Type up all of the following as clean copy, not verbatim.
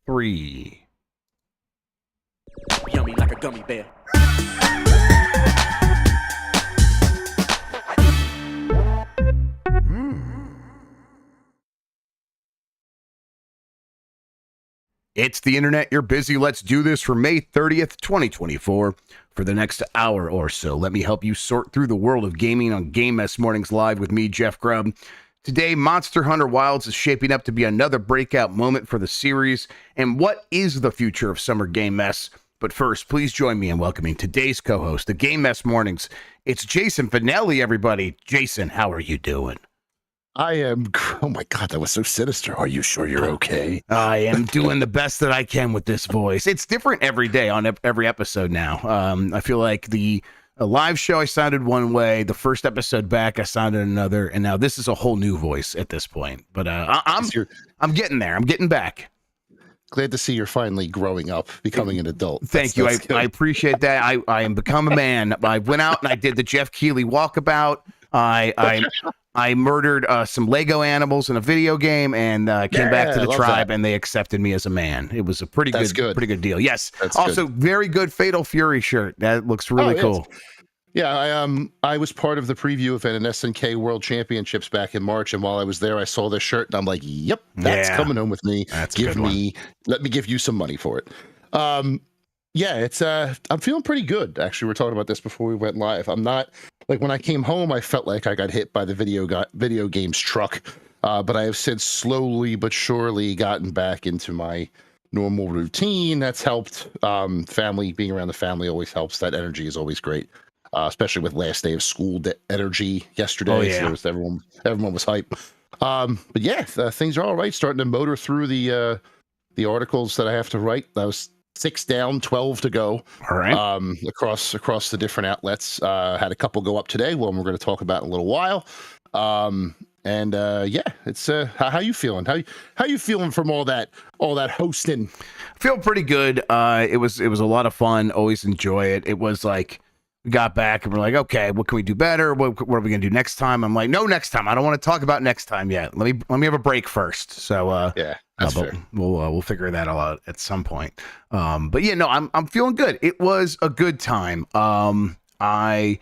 3. Yummy like a gummy bear. It's the internet. You're busy. Let's do this for May 30th, 2024. For the next hour or so, let me help you sort through the world of gaming on Game Mess Mornings Live with me, Jeff Grubb. Today, Monster Hunter Wilds is shaping up to be another breakout moment for the series. And what is the future of Summer Game Mess? But first, please join me in welcoming today's co-host, the Game Mess Mornings. It's Jason Fanelli, everybody. Jason, how are you doing? I am. Oh my God, that was so sinister. Are you sure you're okay? I am doing the best that I can with this voice. It's different every day on every episode now. I feel like the live show I sounded one way, the first episode back I sounded another, and now this is a whole new voice at this point. But I'm getting there. I'm getting back. Glad to see you're finally growing up, becoming an adult. Thank you. I appreciate that. I am become a man. I went out and I did the Jeff Keighley walkabout. I murdered some Lego animals in a video game and came back to the tribe, and they accepted me as a man. It was a pretty good deal. Yes. That's also, good. Very good Fatal Fury shirt. That looks really cool. Yeah, I was part of the preview event in SNK World Championships back in March, and while I was there, I saw this shirt, and I'm like, "Yep, that's coming home with me. Let me give you some money for it." I'm feeling pretty good. Actually, we were talking about this before we went live. I'm not like when I came home, I felt like I got hit by the video games truck, but I have since slowly but surely gotten back into my normal routine. That's helped. Family, being around the family always helps. That energy is always great. Especially with last day of school energy yesterday. Oh, yeah. So everyone was hype. But yeah, things are all right. Starting to motor through the articles that I have to write. That was 6 down, 12 to go. All right. Across the different outlets. Had a couple go up today. One we're going to talk about in a little while. It's how you feeling? How you feeling from all that hosting? I feel pretty good. It was a lot of fun. Always enjoy it. It was like, we got back and we're like, okay, what can we do better? What are we gonna do next time? I'm like, no, next time. I don't want to talk about next time yet. Let me have a break first. So that's fair. We'll figure that all out at some point. But yeah, no, I'm feeling good. It was a good time. I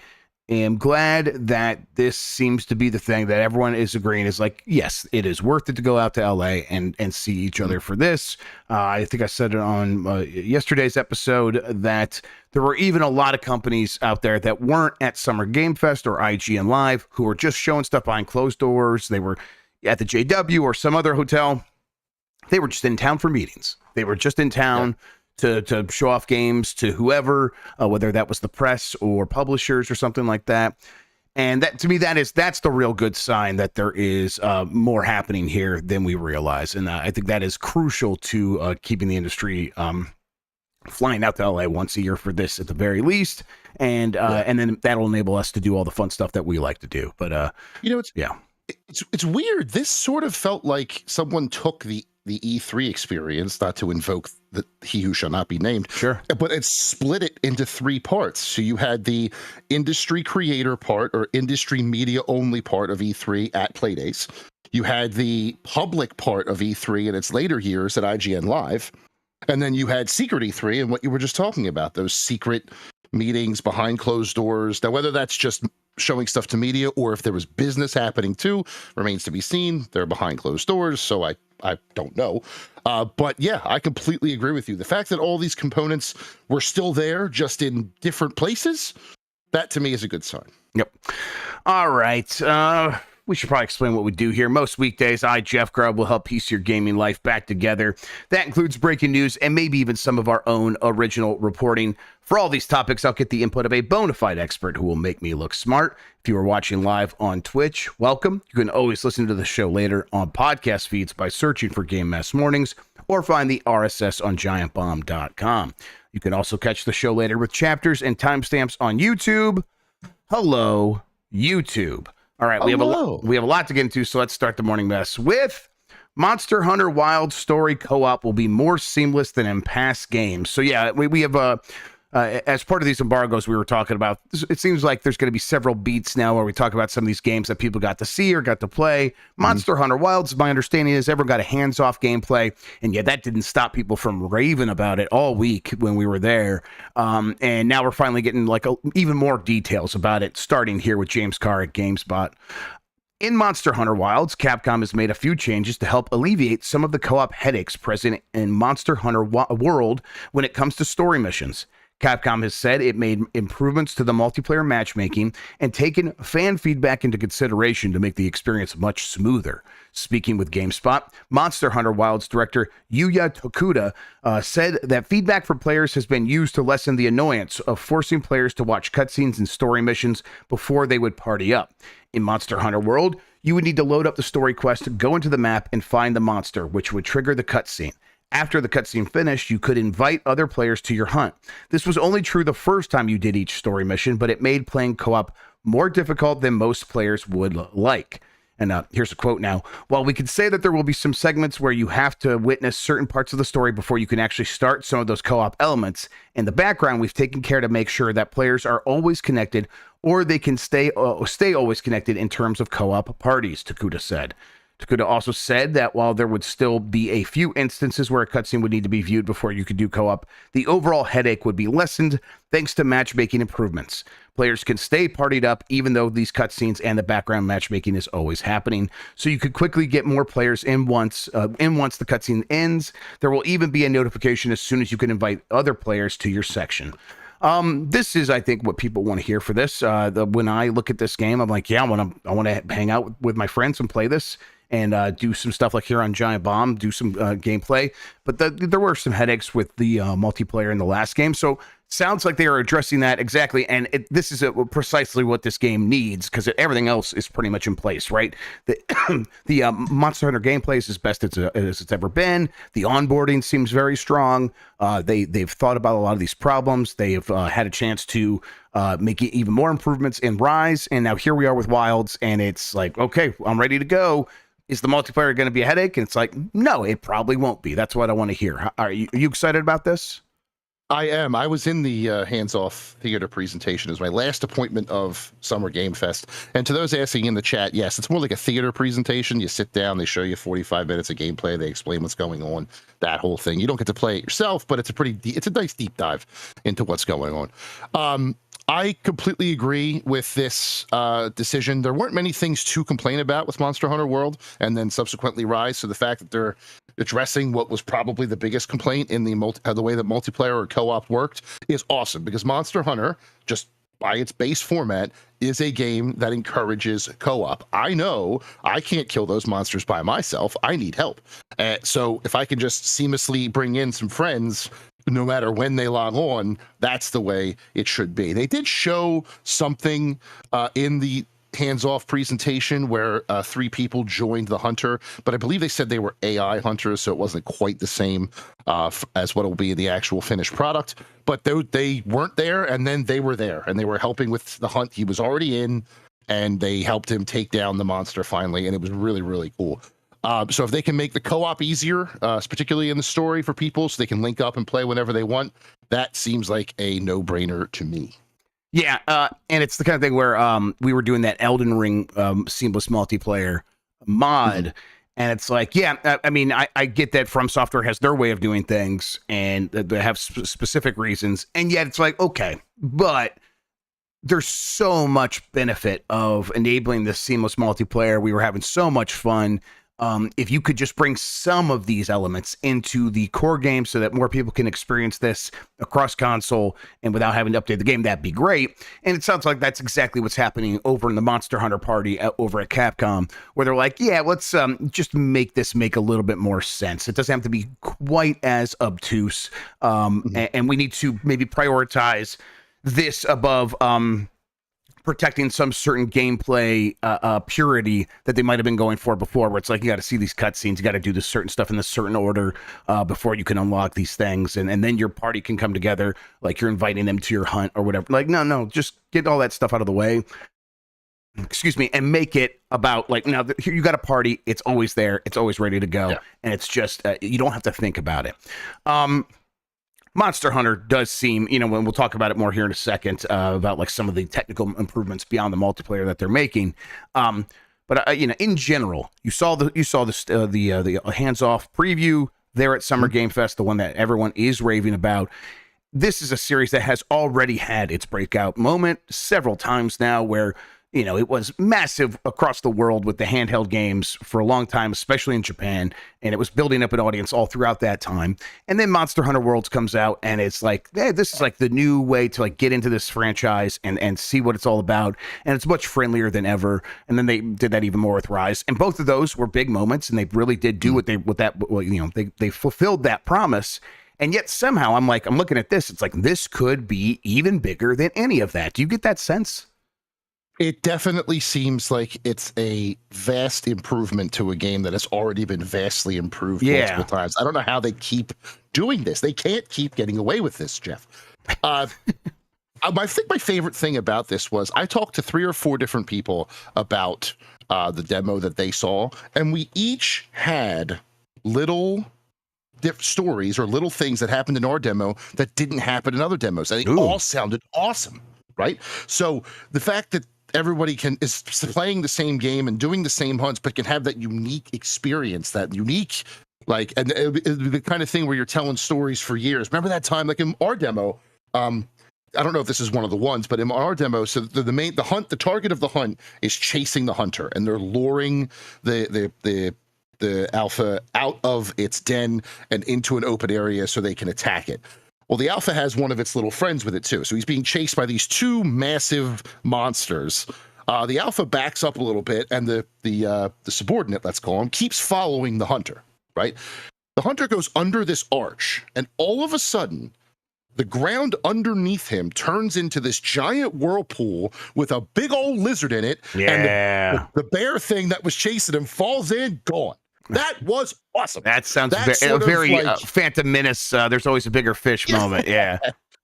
am glad that this seems to be the thing that everyone is agreeing is like, yes, it is worth it to go out to LA and see each other for this. I think I said it on yesterday's episode that there were even a lot of companies out there that weren't at Summer Game Fest or IGN Live who were just showing stuff behind closed doors. They were at the JW or some other hotel. They were just in town for meetings. They were just in town to show off games to whoever, whether that was the press or publishers or something like that. And that, to me, that's the real good sign that there is more happening here than we realize. And I think that is crucial to keeping the industry flying out to LA once a year for this at the very least. And then that'll enable us to do all the fun stuff that we like to do. But it's weird. This sort of felt like someone took the E3 experience, not to invoke the he who shall not be named, sure, but it split it into 3 parts. So you had the industry creator part or industry media only part of E3 at Playdays. You had the public part of E3 in its later years at IGN Live. And then you had secret E3 and what you were just talking about, those secret meetings behind closed doors. Now, whether that's just showing stuff to media or if there was business happening too remains to be seen. They're behind closed doors, so I don't know. But yeah, I completely agree with you. The fact that all these components were still there, just in different places, that to me is a good sign. Yep. All right. We should probably explain what we do here. Most weekdays, I, Jeff Grubb, will help piece your gaming life back together. That includes breaking news and maybe even some of our own original reporting. For all these topics, I'll get the input of a bona fide expert who will make me look smart. If you are watching live on Twitch, welcome. You can always listen to the show later on podcast feeds by searching for Game Mess Mornings or find the RSS on giantbomb.com. You can also catch the show later with chapters and timestamps on YouTube. Hello, YouTube. All right, we have a lot to get into, so let's start the morning mess with Monster Hunter Wild Story Co-op will be more seamless than in past games. So yeah, we have as part of these embargoes we were talking about, it seems like there's going to be several beats now where we talk about some of these games that people got to see or got to play. Monster Hunter Wilds, my understanding is everyone got a hands-off gameplay, and yeah, that didn't stop people from raving about it all week when we were there. And now we're finally getting like even more details about it, starting here with James Carr at GameSpot. In Monster Hunter Wilds, Capcom has made a few changes to help alleviate some of the co-op headaches present in Monster Hunter World when it comes to story missions. Capcom has said it made improvements to the multiplayer matchmaking and taken fan feedback into consideration to make the experience much smoother. Speaking with GameSpot, Monster Hunter Wilds director Yuya Tokuda said that feedback from players has been used to lessen the annoyance of forcing players to watch cutscenes and story missions before they would party up. In Monster Hunter World, you would need to load up the story quest, go into the map, and find the monster, which would trigger the cutscene. After the cutscene finished, you could invite other players to your hunt. This was only true the first time you did each story mission, but it made playing co-op more difficult than most players would like. And here's a quote now. While we could say that there will be some segments where you have to witness certain parts of the story before you can actually start some of those co-op elements, in the background, we've taken care to make sure that players are always connected or they can stay always connected in terms of co-op parties, Tokuda said. Tokuda also said that while there would still be a few instances where a cutscene would need to be viewed before you could do co-op, the overall headache would be lessened thanks to matchmaking improvements. Players can stay partied up even though these cutscenes and the background matchmaking is always happening, so you could quickly get more players in once the cutscene ends. There will even be a notification as soon as you can invite other players to your section. This is, I think, what people want to hear for this. When I look at this game, I'm like, yeah, I want to hang out with my friends and play this and do some stuff like here on Giant Bomb, do some gameplay. But there were some headaches with the multiplayer in the last game. So sounds like they are addressing that exactly. And this is precisely what this game needs, because everything else is pretty much in place, right? The Monster Hunter gameplay is as best as it's ever been. The onboarding seems very strong. They've thought about a lot of these problems. They've had a chance to make even more improvements in Rise. And now here we are with Wilds, and it's like, okay, I'm ready to go. Is the multiplayer going to be a headache? And it's like, no, it probably won't be. That's what I want to hear. Are you excited about this? I am. I was in the hands-off theater presentation as my last appointment of Summer Game Fest. And to those asking in the chat, yes, it's more like a theater presentation. You sit down, they show you 45 minutes of gameplay, they explain what's going on, that whole thing. You don't get to play it yourself, but it's a nice deep dive into what's going on. I completely agree with this decision. There weren't many things to complain about with Monster Hunter World and then subsequently Rise. So the fact that they're addressing what was probably the biggest complaint in the way that multiplayer or co-op worked is awesome, because Monster Hunter, just by its base format, is a game that encourages co-op. I know I can't kill those monsters by myself. I need help. So if I can just seamlessly bring in some friends, no matter when they log on, that's the way it should be. They did show something in the hands-off presentation where 3 people joined the hunter, but I believe they said they were AI hunters, so it wasn't quite the same as what will be the actual finished product. But they weren't there, and then they were there, and they were helping with the hunt he was already in, and they helped him take down the monster finally, and it was really, really cool. So if they can make the co-op easier, particularly in the story for people, so they can link up and play whenever they want, that seems like a no-brainer to me. Yeah, and it's the kind of thing where we were doing that Elden Ring seamless multiplayer mod, and it's like, yeah, I mean, I get that From Software has their way of doing things, and they have specific reasons, and yet it's like, okay, but there's so much benefit of enabling this seamless multiplayer. We were having so much fun. If you could just bring some of these elements into the core game so that more people can experience this across console and without having to update the game, that'd be great. And it sounds like that's exactly what's happening over in the Monster Hunter party over at Capcom, where they're like, yeah, let's just make this make a little bit more sense. It doesn't have to be quite as obtuse. And we need to maybe prioritize this above protecting some certain gameplay purity that they might have been going for before, where it's like, you got to see these cutscenes, you got to do this certain stuff in this certain order before you can unlock these things, and then your party can come together, like you're inviting them to your hunt or whatever. Like, no, just get all that stuff out of the way, excuse me, and make it about, like, now here you got a party, it's always there, it's always ready to go, and it's just, you don't have to think about it. Monster Hunter does seem, when we'll talk about it more here in a second, about like some of the technical improvements beyond the multiplayer that they're making. But in general, you saw the hands-off preview there at Summer Game Fest, the one that everyone is raving about. This is a series that has already had its breakout moment several times now, where it was massive across the world with the handheld games for a long time, especially in Japan, and it was building up an audience all throughout that time. And then Monster Hunter Worlds comes out, and it's like, hey, this is like the new way to like get into this franchise and see what it's all about, and it's much friendlier than ever. And then they did that even more with Rise, and both of those were big moments, and they really did do they fulfilled that promise. And yet somehow I'm looking at this, it's like this could be even bigger than any of that. Do you get that sense? It definitely seems like it's a vast improvement to a game that has already been vastly improved multiple times. I don't know how they keep doing this. They can't keep getting away with this, Jeff. I think my favorite thing about this was I talked to 3 or 4 different people about the demo that they saw, and we each had little stories or little things that happened in our demo that didn't happen in other demos, and they all sounded awesome, right? So the fact that everybody is playing the same game and doing the same hunts, but can have that unique experience, that unique, and the kind of thing where you're telling stories for years. Remember that time, like in our demo, I don't know if this is one of the ones, but in our demo, so the target of the hunt is chasing the hunter, and they're luring the alpha out of its den and into an open area so they can attack it. Well, the alpha has one of its little friends with it too. So he's being chased by these 2 massive monsters. The alpha backs up a little bit, and the subordinate, let's call him, keeps following the hunter, right? The hunter goes under this arch, and all of a sudden, the ground underneath him turns into this giant whirlpool with a big old lizard in it. Yeah. And the bear thing that was chasing him falls in, gone. That was awesome. That sounds very Phantom Menace. There's always a bigger fish moment. Yeah.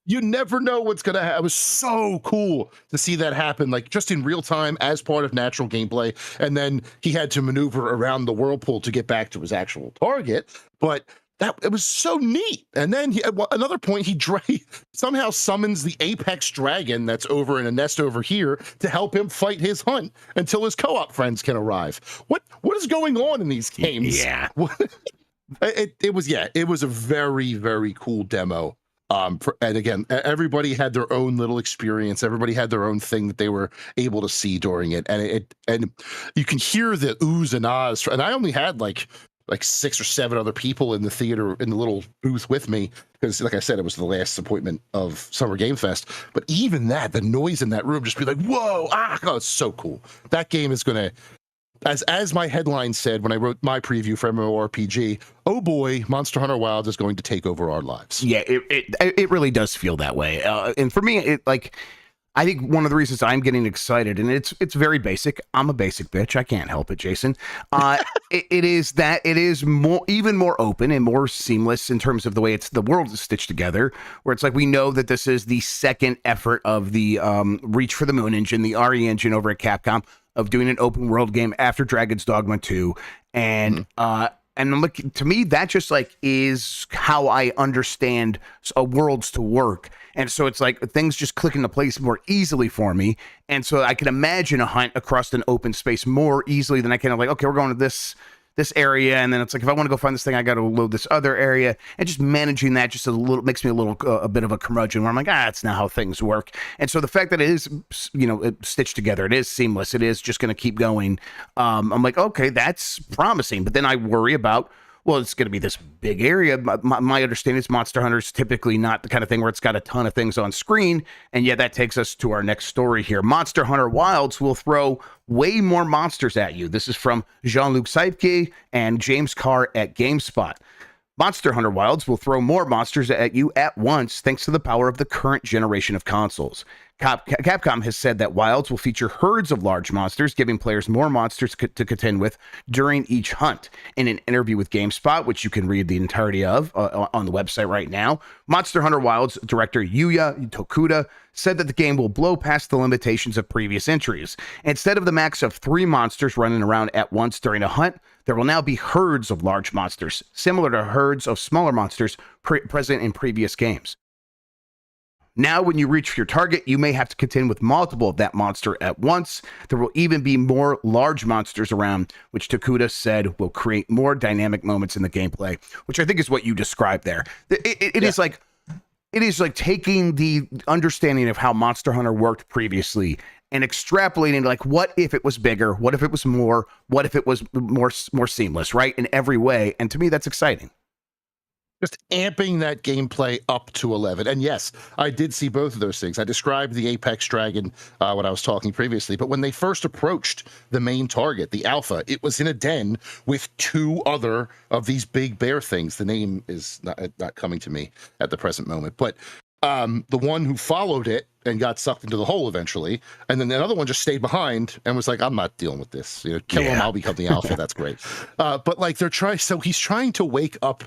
You never know what's going to happen. It was so cool to see that happen, like just in real time as part of natural gameplay. And then he had to maneuver around the whirlpool to get back to his actual target. But it was so neat. And then at another point, he somehow summons the apex dragon that's over in a nest over here to help him fight his hunt until his co-op friends can arrive. What is going on in these games? Yeah. It was a very, very cool demo. And again, everybody had their own little experience. Everybody had their own thing that they were able to see during it. And you can hear the oohs and ahs. And I only had like 6 or 7 other people in the theater in the little booth with me, because like I said, it was the last appointment of Summer Game Fest. But even that, the noise in that room, just be like, whoa, it's so cool. That game is gonna, as my headline said when I wrote my preview for MMORPG, oh boy, Monster Hunter Wilds is going to take over our lives. Yeah, it really does feel that way. And for me, I think one of the reasons I'm getting excited, and it's very basic. I'm a basic bitch. I can't help it, Jason. It is even more open and more seamless in terms of the way the world is stitched together, where it's like we know that this is the second effort of the Reach for the Moon engine, the RE engine over at Capcom, of doing an open world game after Dragon's Dogma 2. And to me, that just is how I understand worlds to work. And so it's like things just click into place more easily for me. And so I can imagine a hunt across an open space more easily than I can okay, we're going to this area. And then it's like, if I want to go find this thing, I got to load this other area. And just managing that just makes me a bit of a curmudgeon, where I'm like, that's not how things work. And so the fact that it is, stitched together, it is seamless, it is just going to keep going. I'm like, okay, that's promising. But then I worry about, well, it's going to be this big area. My understanding is Monster Hunter is typically not the kind of thing where it's got a ton of things on screen. And yet that takes us to our next story here. Monster Hunter Wilds will throw way more monsters at you. This is from Jean-Luc Seipke and James Carr at GameSpot. Monster Hunter Wilds will throw more monsters at you at once thanks to the power of the current generation of consoles. Capcom has said that Wilds will feature herds of large monsters, giving players more monsters to contend with during each hunt. In an interview with GameSpot, which you can read the entirety of on the website right now, Monster Hunter Wilds director Yuya Tokuda said that the game will blow past the limitations of previous entries. Instead of the max of 3 monsters running around at once during a hunt, there will now be herds of large monsters, similar to herds of smaller monsters present in previous games. Now, when you reach your target, you may have to contend with multiple of that monster at once. There will even be more large monsters around, which Tokuda said will create more dynamic moments in the gameplay, which I think is what you described there. It is like taking the understanding of how Monster Hunter worked previously and extrapolating, like, what if it was bigger? What if it was more? What if it was more seamless, right? In every way. And to me, that's exciting. Just amping that gameplay up to 11. And yes, I did see both of those things. I described the Apex Dragon when I was talking previously, but when they first approached the main target, the alpha, it was in a den with 2 other of these big bear things. The name is not coming to me at the present moment, but the one who followed it and got sucked into the hole eventually, and then the other one just stayed behind and was like, I'm not dealing with this. Kill him, I'll become the alpha. That's great. But like he's trying to wake up,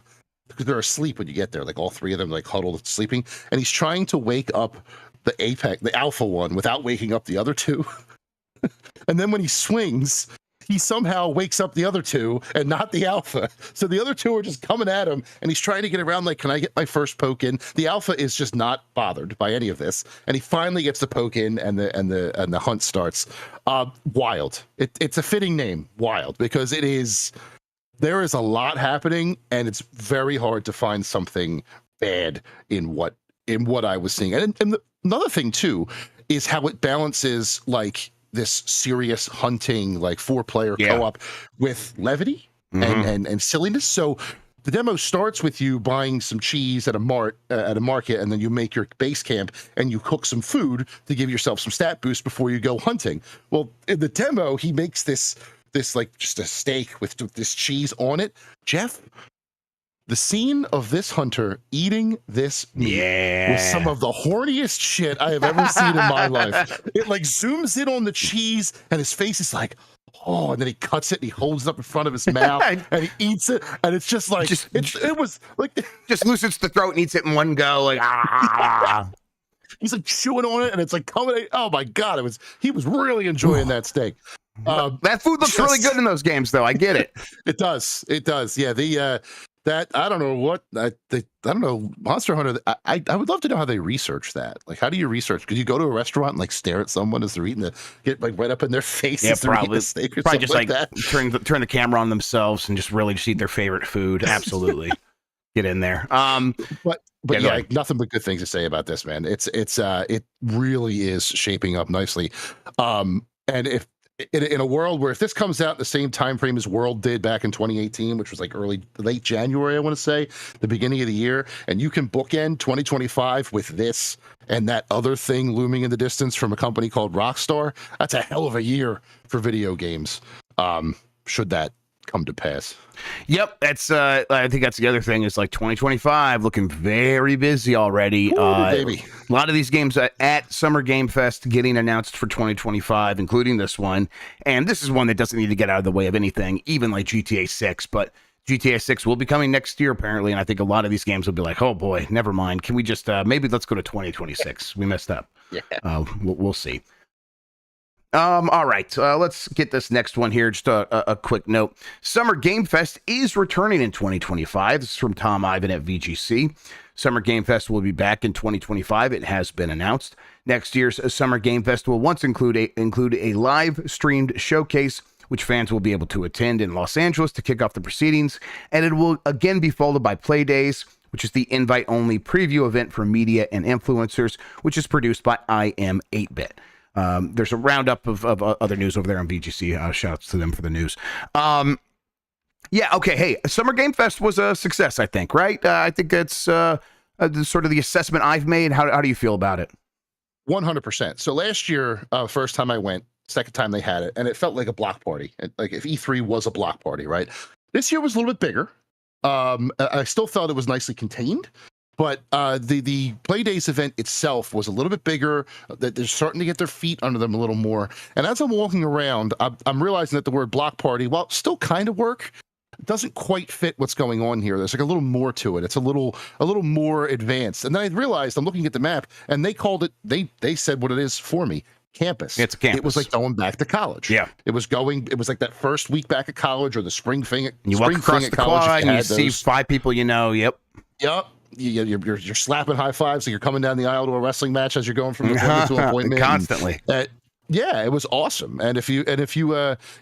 because they're asleep when you get there, like all 3 of them like huddled sleeping, and he's trying to wake up the alpha one without waking up the other 2. And then when he swings, he somehow wakes up the other 2 and not the alpha. So the other 2 are just coming at him, and he's trying to get around, like, can I get my first poke in? The alpha is just not bothered by any of this, and he finally gets the poke in, and the hunt starts. Wild. It's a fitting name, Wild, because there is a lot happening, and it's very hard to find something bad in what I was seeing. And another thing too is how it balances like this serious hunting, like 4-player co-op with levity and silliness. So the demo starts with you buying some cheese at a market, and then you make your base camp and you cook some food to give yourself some stat boost before you go hunting. Well, in the demo, he makes this like just a steak with this cheese on it. Jeff, the scene of this hunter eating this meat was some of the horniest shit I have ever seen in my life. It like zooms in on the cheese, and his face is like, oh, and then he cuts it and he holds it up in front of his mouth and he eats it, and it's just like it was like just loosens the throat and eats it in one go, like he's like chewing on it, and it's like coming. Oh my god, he was really enjoying that steak. That food looks really good in those games, though. I get it. It does. Yeah. That I don't know I don't know, Monster Hunter. I would love to know how they research that. Like, how do you research? Could you go to a restaurant and like stare at someone as they're eating get like right up in their face? Yeah, probably. Steak or probably just like that. turn the camera on themselves and just really just eat their favorite food. Absolutely, get in there. But yeah, nothing but good things to say about this, man. It really is shaping up nicely. And if in a world where if this comes out the same time frame as World did back in 2018, which was like late January, I want to say, the beginning of the year, and you can bookend 2025 with this and that other thing looming in the distance from a company called Rockstar, that's a hell of a year for video games. Should that come to pass. Yep, that's I think that's the other thing is like 2025 looking very busy already. Ooh, baby. A lot of these games at Summer Game Fest getting announced for 2025, including this one. And this is one that doesn't need to get out of the way of anything, even like GTA 6. But GTA 6 will be coming next year, apparently. And I think a lot of these games will be like, oh boy, never mind. Can we just maybe let's go to 2026? We messed up. Yeah. We'll see. All right, let's get this next one here. Just a quick note. Summer Game Fest is returning in 2025. This is from Tom Ivan at VGC. Summer Game Fest will be back in 2025. It has been announced. Next year's Summer Game Fest will once include a live streamed showcase, which fans will be able to attend in Los Angeles to kick off the proceedings. And it will again be followed by Play Days, which is the invite-only preview event for media and influencers, which is produced by I Am 8-Bit. There's a roundup of other news over there on VGC. Shouts to them for the news. Yeah, okay. Hey, Summer Game Fest was a success, I think, right? I think that's sort of the assessment I've made. How do you feel about it? 100%. So last year, first time I went, second time they had it, and it felt like a block party. Like if E3 was a block party, right? This year was a little bit bigger. I still felt it was nicely contained. But the Playdays event itself was a little bit bigger. That they're starting to get their feet under them a little more. And as I'm walking around, I'm realizing that the word block party, while still kind of work, doesn't quite fit what's going on here. There's like a little more to it. It's a little more advanced. And then I realized I'm looking at the map, and they called it. They said what it is for me. Campus. It's a campus. It was like going back to college. Yeah. It was like that first week back at college or the spring thing. You walk across the quad and you see 5 people you know. Yep. You're slapping high fives like you're coming down the aisle to a wrestling match as you're going from appointment to appointment constantly. Yeah, it was awesome. And if you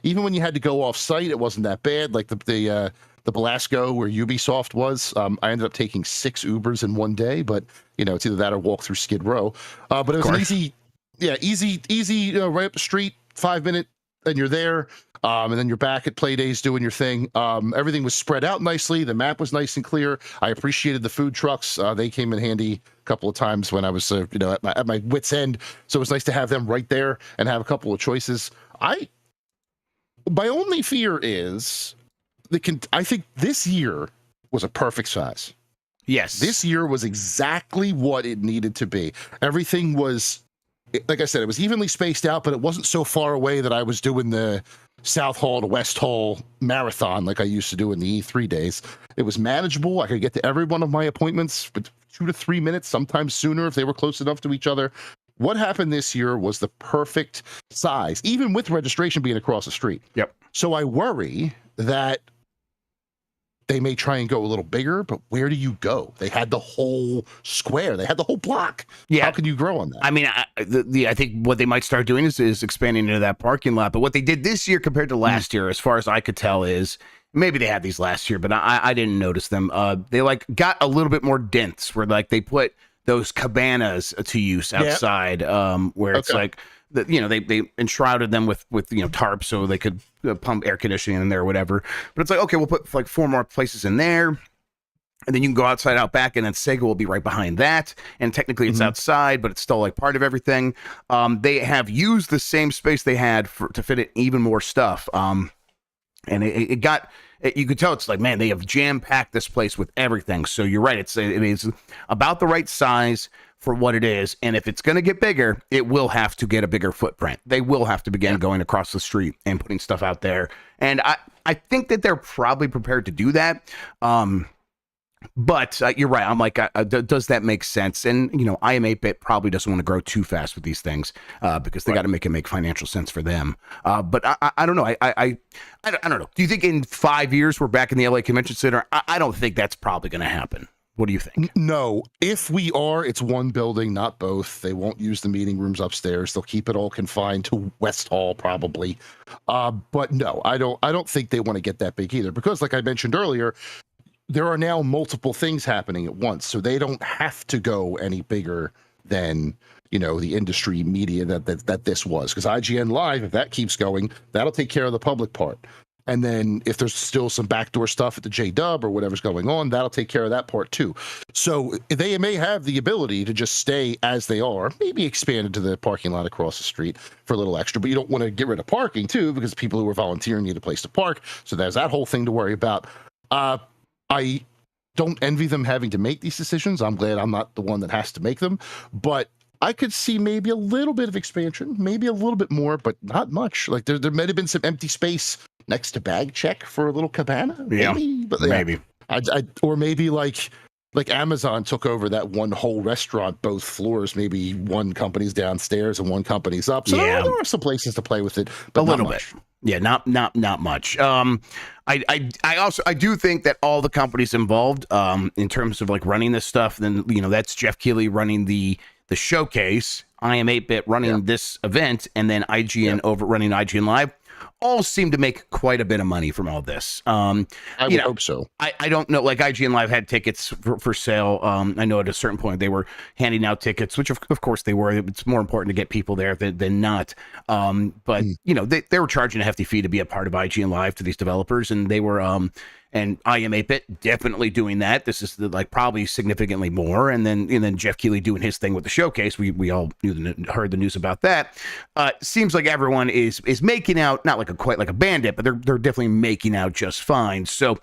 even when you had to go off site, it wasn't that bad. Like the Belasco where Ubisoft was, I ended up taking 6 Ubers in one day, but it's either that or walk through Skid Row. But it was an easy, right up the street, 5-minute, and you're there. And then you're back at Playdays doing your thing. Everything was spread out nicely. The map was nice and clear. I appreciated the food trucks. They came in handy a couple of times when I was, at my wit's end. So it was nice to have them right there and have a couple of choices. My only fear is I think this year was a perfect size. Yes. This year was exactly what it needed to be. Everything was, like I said, it was evenly spaced out, but it wasn't so far away that I was doing the South Hall to West Hall marathon like I used to do in the E3 days. It was manageable. I could get to every one of my appointments with 2 to 3 minutes, sometimes sooner if they were close enough to each other. What happened this year was the perfect size, even with registration being across the street. Yep. So I worry that they may try and go a little bigger, but where do you go? They had the whole square. They had the whole block. Yeah. How can you grow on that? I mean, I think what they might start doing is expanding into that parking lot. But what they did this year compared to last year, as far as I could tell, is maybe they had these last year, but I didn't notice them. They got a little bit more dense, where they put those cabanas to use outside, where it's like, they enshrouded them with tarps so they could pump air conditioning in there or whatever. But it's like, okay, we'll put like 4 more places in there, and then you can go outside out back, and then Sega will be right behind that. And technically it's outside, but it's still like part of everything. They have used the same space they had to fit in even more stuff. And you could tell it's like, man, they have jam-packed this place with everything. So you're right. It is about the right size for what it is. And if it's going to get bigger, it will have to get a bigger footprint. They will have to begin going across the street and putting stuff out there. And I think that they're probably prepared to do that. But you're right. I'm like, does that make sense? And, I am 8-bit probably doesn't want to grow too fast with these things because they got to make financial sense for them. But I don't know. I don't know. Do you think in 5 years we're back in the LA Convention Center? I don't think that's probably going to happen. What do you think? No. If we are, it's one building, not both. They won't use the meeting rooms upstairs. They'll keep it all confined to West Hall probably. But no, I don't think they want to get that big either because, like I mentioned earlier, there are now multiple things happening at once, so they don't have to go any bigger than the industry media that this was. Because IGN Live, if that keeps going, that'll take care of the public part. And then if there's still some backdoor stuff at the J-Dub or whatever's going on, that'll take care of that part too. So they may have the ability to just stay as they are, maybe expand into the parking lot across the street for a little extra, but you don't want to get rid of parking too, because people who are volunteering need a place to park. So there's that whole thing to worry about. I don't envy them having to make these decisions. I'm glad I'm not the one that has to make them, but I could see maybe a little bit of expansion, maybe a little bit more, but not much. Like there might have been some empty space next to Bag Check for a little cabana. Maybe, yeah, but maybe. Or maybe like Amazon took over that one whole restaurant, both floors. Maybe one company's downstairs and one company's up. So there are some places to play with it, but a little bit. Yeah, not much. I do think that all the companies involved, in terms of like running this stuff, then that's Jeff Keighley running the showcase, I am 8-bit running this event, and then IGN over running IGN Live. All seem to make quite a bit of money from all this. I would hope so. I don't know. Like IGN Live had tickets for sale. I know at a certain point they were handing out tickets, which of course they were. It's more important to get people there than not. But they were charging a hefty fee to be a part of IGN Live to these developers, and they were. And I am 8-bit definitely doing that. This is probably significantly more. And then Jeff Keighley doing his thing with the showcase. We all heard the news about that. Seems like everyone is making out, not quite like a bandit, but they're definitely making out just fine. So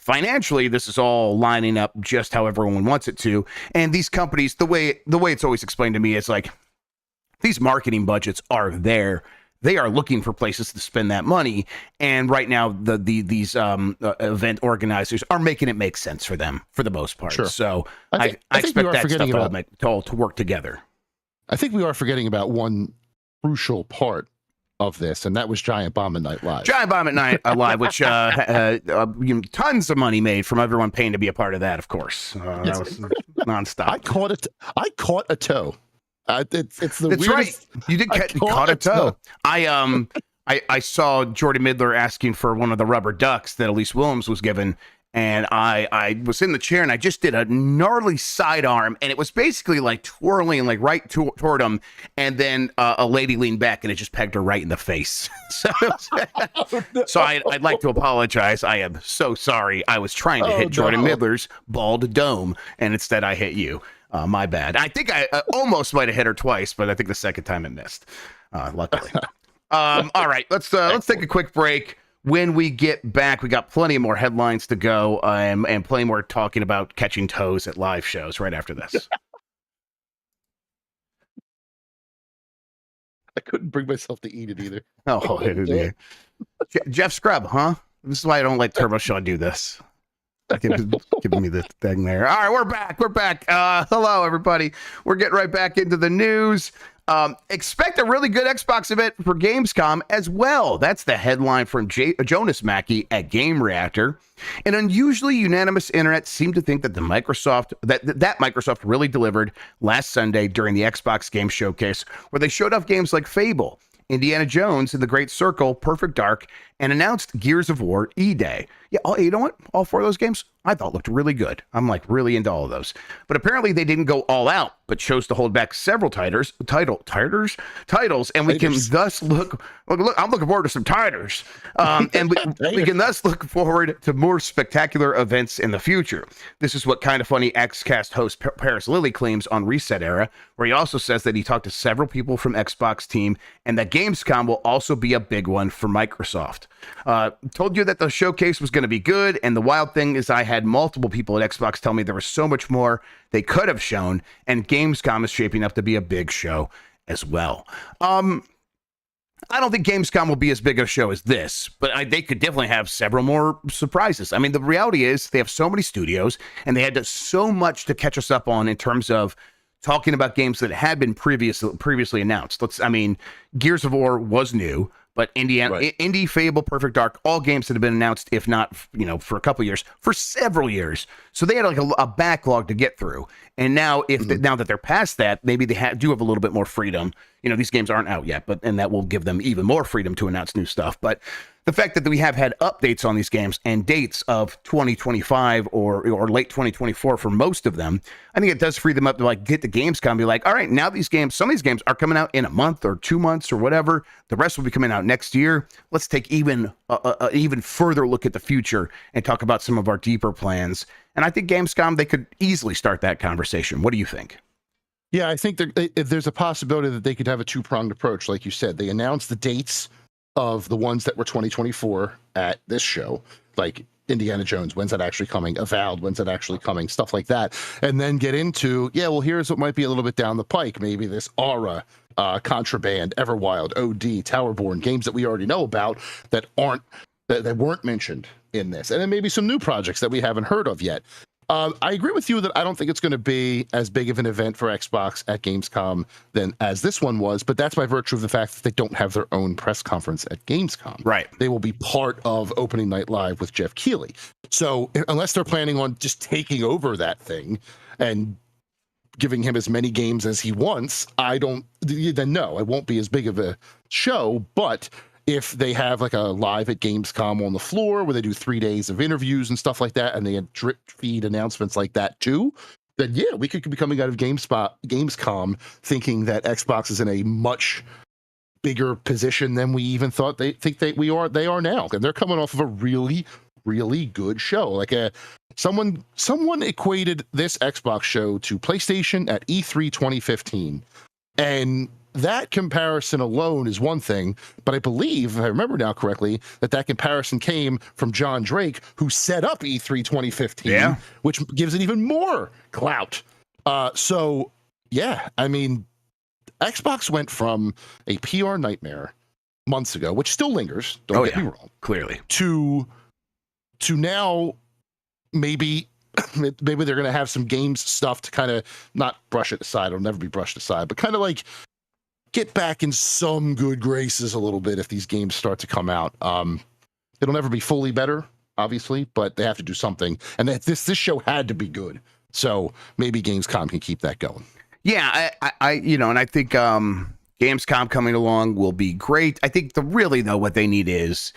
financially, this is all lining up just how everyone wants it to. And these companies, the way it's always explained to me is like, these marketing budgets are there. They are looking for places to spend that money, and right now these event organizers are making it make sense for them for the most part. Sure. So I expect that stuff to work together. I think we are forgetting about one crucial part of this, and that was Giant Bomb at Night Live. Giant Bomb at Night Live, which tons of money made from everyone paying to be a part of that. Of course, that was nonstop. I caught a toe. It's the That's weirdest. Right. You did caught a toe. I saw Jordy Midler asking for one of the rubber ducks that Elise Williams was given, and I was in the chair and I just did a gnarly sidearm, and it was basically like twirling like right toward him, and then a lady leaned back and it just pegged her right in the face. So I'd like to apologize. I am so sorry. I was trying to hit Jordy Midler's bald dome, and instead I hit you. My bad. I think I almost might have hit her twice, but I think the second time it missed. Luckily. All right, let's take a quick break. When we get back, we got plenty more headlines to go, and plenty more talking about catching toes at live shows right after this. I couldn't bring myself to eat it either. Oh, Jeff Scrub, huh? This is why I don't let Turbo Sean do this. Giving me the thing there. All right, we're back. Hello, everybody. We're getting right back into the news. Expect a really good Xbox event for Gamescom as well. That's the headline from Jonas Mackey at Game Reactor. An unusually unanimous internet seemed to think that Microsoft really delivered last Sunday during the Xbox Game Showcase, where they showed off games like Fable, Indiana Jones and the Great Circle, Perfect Dark, and announced Gears of War E-Day. Yeah, you know what? All four of those games I thought looked really good. I'm like really into all of those. But apparently they didn't go all out, but chose to hold back several titles, and we can thus look. I'm looking forward to some titles, and we can thus look forward to more spectacular events in the future. This is what Kind of Funny XCast host Paris Lilly claims on Reset Era, where he also says that he talked to several people from Xbox team, and that Gamescom will also be a big one for Microsoft. Told you that the showcase was going to be good, and the wild thing is I had multiple people at Xbox tell me there was so much more they could have shown, and Gamescom is shaping up to be a big show as well. I don't think Gamescom will be as big a show as this, but they could definitely have several more surprises. I mean, the reality is they have so many studios, and they had so much to catch us up on in terms of talking about games that had been previously announced. Gears of War was new, but Indie, Fable, Perfect Dark, all games that have been announced, if not, for a couple years, for several years. So they had like a backlog to get through. And now, now that they're past that, maybe they do have a little bit more freedom. These games aren't out yet, and that will give them even more freedom to announce new stuff. But the fact that we have had updates on these games and dates of 2025 or late 2024 for most of them, I think it does free them up to like get to Gamescom and be like, all right, now some of these games are coming out in a month or 2 months or whatever. The rest will be coming out next year. Let's take even further look at the future and talk about some of our deeper plans. And I think Gamescom, they could easily start that conversation. What do you think? Yeah, I think there's a possibility that they could have a two-pronged approach. Like you said, they announced the dates of the ones that were 2024 at this show, like Indiana Jones, when's that actually coming? Avowed, when's that actually coming? Stuff like that. And then get into, here's what might be a little bit down the pike. Maybe this Aura, Contraband, Everwild, OD, Towerborn, games that we already know about that weren't mentioned in this. And then maybe some new projects that we haven't heard of yet. I agree with you that I don't think it's going to be as big of an event for Xbox at Gamescom as this one was, but that's by virtue of the fact that they don't have their own press conference at Gamescom. Right. They will be part of Opening Night Live with Jeff Keighley. So unless they're planning on just taking over that thing and giving him as many games as he wants, then no, it won't be as big of a show. But if they have like a live at Gamescom on the floor where they do 3 days of interviews and stuff like that, and they had drip feed announcements like that too, then we could be coming out of Gamescom thinking that Xbox is in a much bigger position than we even thought they are now. And they're coming off of a really, really good show. Like someone equated this Xbox show to PlayStation at E3 2015. And that comparison alone is one thing, but I believe, if I remember now correctly, that comparison came from John Drake, who set up E3 2015, which gives it even more clout. So, yeah, I mean, Xbox went from a PR nightmare months ago, which still lingers, don't get me wrong, clearly, to now maybe they're going to have some games stuff to kind of not brush it aside. It'll never be brushed aside, but kind of like get back in some good graces a little bit if these games start to come out. It'll never be fully better, obviously, but they have to do something. And this show had to be good. So maybe Gamescom can keep that going. Yeah, I and I think Gamescom coming along will be great. I think what they need is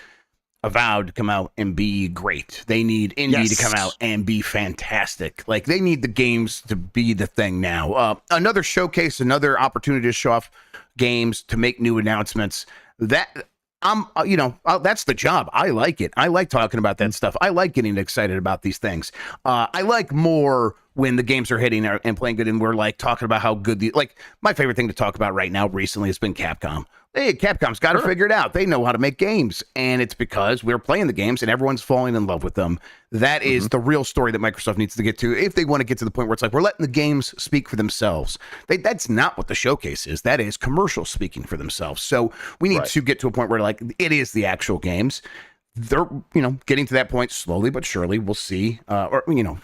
Avowed to come out and be great. They need Indie to come out and be fantastic. Like, they need the games to be the thing now. Another showcase, another opportunity to show off games, to make new announcements. That that's the job. I like it. I like talking about that stuff. I like getting excited about these things. I like more when the games are hitting and playing good, and we're like talking about how good my favorite thing to talk about right now recently has been Capcom. Hey, Capcom's got to figure it out. They know how to make games, and it's because we're playing the games and everyone's falling in love with them. That is the real story that Microsoft needs to get to if they want to get to the point where it's like we're letting the games speak for themselves. That's not what the showcase is. That is commercials speaking for themselves. So we need to get to a point where like it is the actual games. They're getting to that point slowly but surely. We'll see.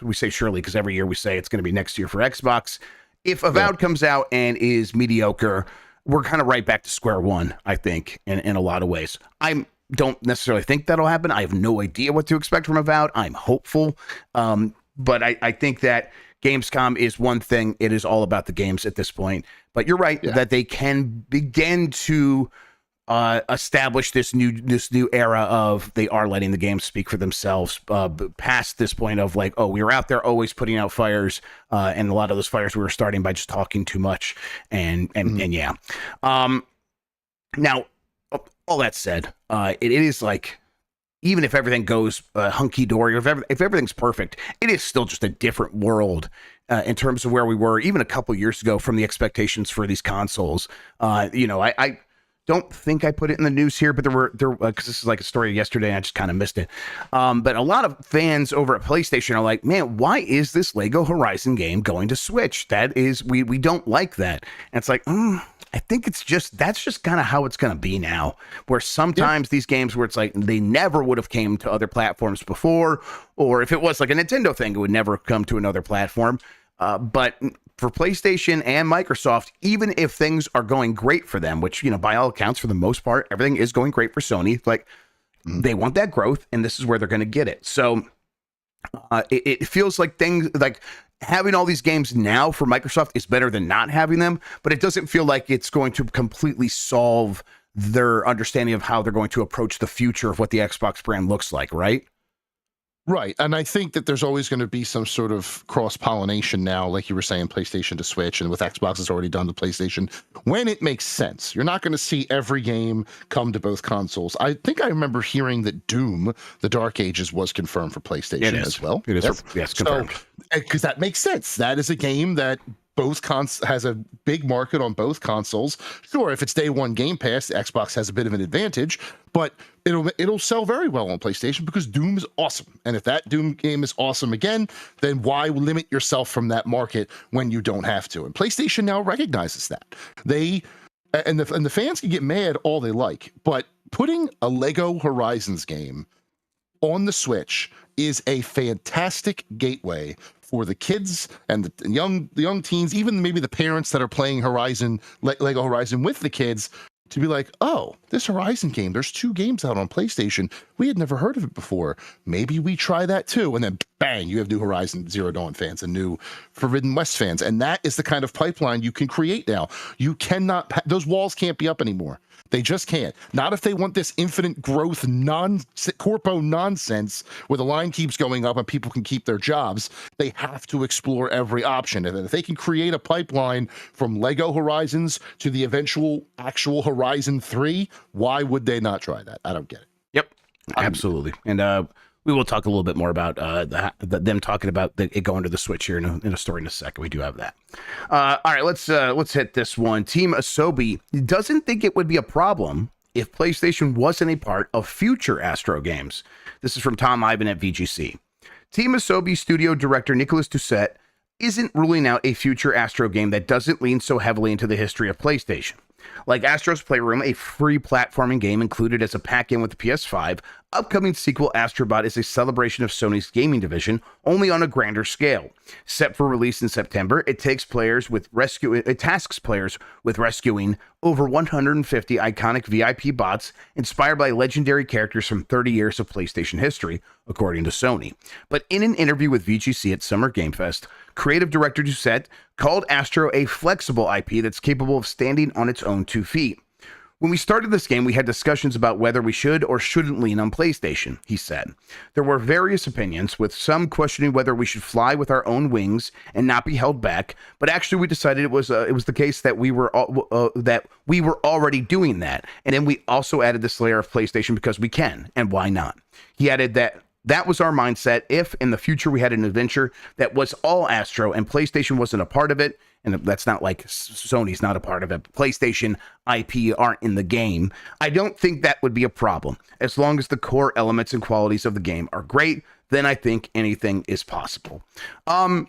We say surely because every year we say it's going to be next year for Xbox. If Avowed comes out and is mediocre, we're kind of right back to square one, I think, in a lot of ways. I don't necessarily think that'll happen. I have no idea what to expect from Avowed. I'm hopeful. But I think that Gamescom is one thing. It is all about the games at this point. But you're right that they can begin to establish this new era of they are letting the games speak for themselves, past this point of like, we were out there always putting out fires, and a lot of those fires we were starting by just talking too much, and yeah. Now, all that said, it is like, even if everything goes hunky-dory, or if everything's perfect, it is still just a different world in terms of where we were even a couple years ago from the expectations for these consoles. I don't think I put it in the news here, but there because this is like a story yesterday, and I just kind of missed it. But a lot of fans over at PlayStation are like, man, why is this Lego Horizon game going to Switch? That is, we don't like that. And it's like, I think that's just kind of how it's going to be now, where sometimes these games where it's like they never would have came to other platforms before, or if it was like a Nintendo thing, it would never come to another platform. But for PlayStation and Microsoft, even if things are going great for them, which, by all accounts, for the most part, everything is going great for Sony, like they want that growth, and this is where they're going to get it. So it feels like things like having all these games now for Microsoft is better than not having them, but it doesn't feel like it's going to completely solve their understanding of how they're going to approach the future of what the Xbox brand looks like, right? Right. And I think that there's always going to be some sort of cross-pollination now, like you were saying, PlayStation to Switch, and with Xbox it's already done to PlayStation, when it makes sense. You're not going to see every game come to both consoles. I think I remember hearing that Doom, The Dark Ages, was confirmed for PlayStation as well. It is. Yes, confirmed. Because that makes sense. That is a game that has a big market on both consoles. Sure, if it's day one Game Pass, the Xbox has a bit of an advantage, but it'll sell very well on PlayStation because Doom is awesome. And if that Doom game is awesome again, then why limit yourself from that market when you don't have to? And PlayStation now recognizes that. And the fans can get mad all they like, but putting a Lego Horizons game on the Switch is a fantastic gateway for the kids and the young teens, even maybe the parents that are playing Lego Horizon with the kids, to be like, oh, this Horizon game, there's 2 games out on PlayStation. We had never heard of it before. Maybe we try that too. And then bang, you have new Horizon Zero Dawn fans and new Forbidden West fans. And that is the kind of pipeline you can create now. You cannot, those walls can't be up anymore. They just can't. Not if they want this infinite growth corpo nonsense where the line keeps going up and people can keep their jobs. They have to explore every option. And if they can create a pipeline from Lego Horizons to the eventual actual Horizon 3, why would they not try that? I don't get it. Yep, absolutely. And we will talk a little bit more about them talking about it going to the Switch here in a story in a second. We do have that. All right, let's hit this one. Team Asobi doesn't think it would be a problem if PlayStation wasn't a part of future Astro games. This is from Tom Ivan at VGC. Team Asobi studio director Nicolas Doucet isn't ruling out a future Astro game that doesn't lean so heavily into the history of PlayStation. Like Astro's Playroom, a free platforming game included as a pack-in with the PS5, upcoming sequel Astrobot is a celebration of Sony's gaming division, only on a grander scale. Set for release in September, it tasks players with rescuing over 150 iconic VIP bots inspired by legendary characters from 30 years of PlayStation history, according to Sony. But in an interview with VGC at Summer Game Fest, creative director Doucet called Astro a flexible IP that's capable of standing on its own 2 feet. When we started this game, we had discussions about whether we should or shouldn't lean on PlayStation, he said. There were various opinions, with some questioning whether we should fly with our own wings and not be held back. But actually, we decided it was the case that we were already doing that, and then we also added this layer of PlayStation because we can, and why not? He added that was our mindset if in the future we had an adventure that was all Astro and PlayStation wasn't a part of it, and that's not like Sony's not a part of it, PlayStation IP aren't in the game. I don't think that would be a problem. As long as the core elements and qualities of the game are great, then I think anything is possible. I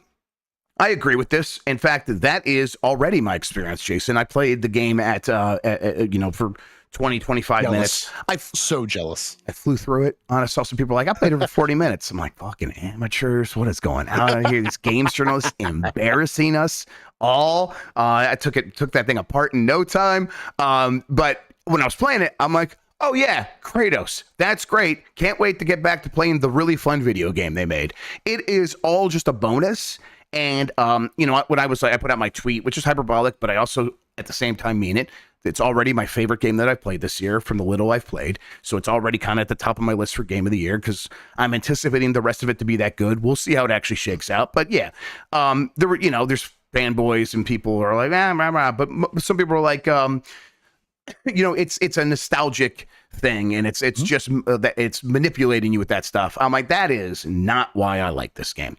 agree with this. In fact, that is already my experience, Jason. I played the game at for 20, 25 minutes. I'm so jealous. I flew through it. I saw some people like, I played it for 40 minutes. I'm like, fucking amateurs. What is going on here? These games journalists embarrassing us all. I took that thing apart in no time. But when I was playing it, I'm like, oh yeah, Kratos. That's great. Can't wait to get back to playing the really fun video game they made. It is all just a bonus. And, when I put out my tweet, which is hyperbolic, but I also at the same time mean it. It's already my favorite game that I've played this year from the little I've played. So it's already kind of at the top of my list for game of the year because I'm anticipating the rest of it to be that good. We'll see how it actually shakes out. But yeah, there's fanboys and people who are like, but some people are like, it's a nostalgic thing and it's just that it's manipulating you with that stuff. I'm like, that is not why I like this game.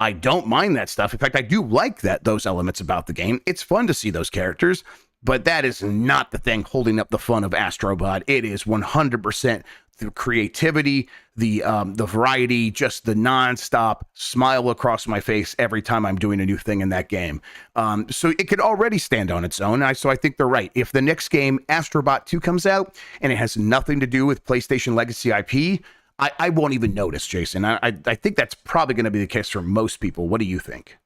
I don't mind that stuff. In fact, I do like those elements about the game. It's fun to see those characters. But that is not the thing holding up the fun of Astrobot. It is 100% the creativity, the variety, just the nonstop smile across my face every time I'm doing a new thing in that game. So it could already stand on its own. So I think they're right. If the next game, Astrobot 2, comes out and it has nothing to do with PlayStation Legacy IP, I won't even notice, Jason. I think that's probably going to be the case for most people. What do you think?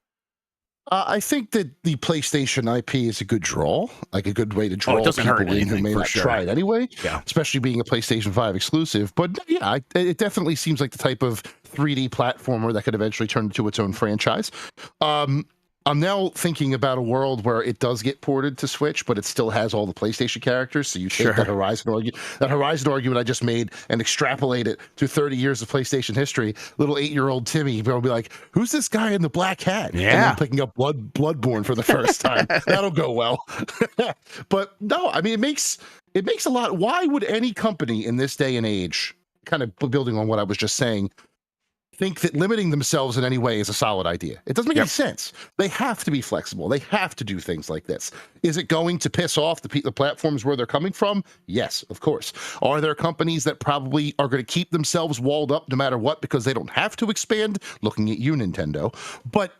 I think that the PlayStation IP is a good draw, like a good way to draw people in who may not try it anyway, especially being a PlayStation 5 exclusive. But yeah, it definitely seems like the type of 3D platformer that could eventually turn into its own franchise. I'm now thinking about a world where it does get ported to Switch, but it still has all the PlayStation characters. So you take that Horizon argument I just made and extrapolate it to 30 years of PlayStation history. Little 8-year-old Timmy will be like, "Who's this guy in the black hat?" Yeah, and then picking up Bloodborne for the first time. That'll go well. But no, I mean, it makes a lot. Why would any company in this day and age, kind of building on what I was just saying, think that limiting themselves in any way is a solid idea? It doesn't make any sense. They have to be flexible. They have to do things like this. Is it going to piss off the platforms where they're coming from? Yes, of course. Are there companies that probably are going to keep themselves walled up no matter what because they don't have to expand? Looking at you, Nintendo. But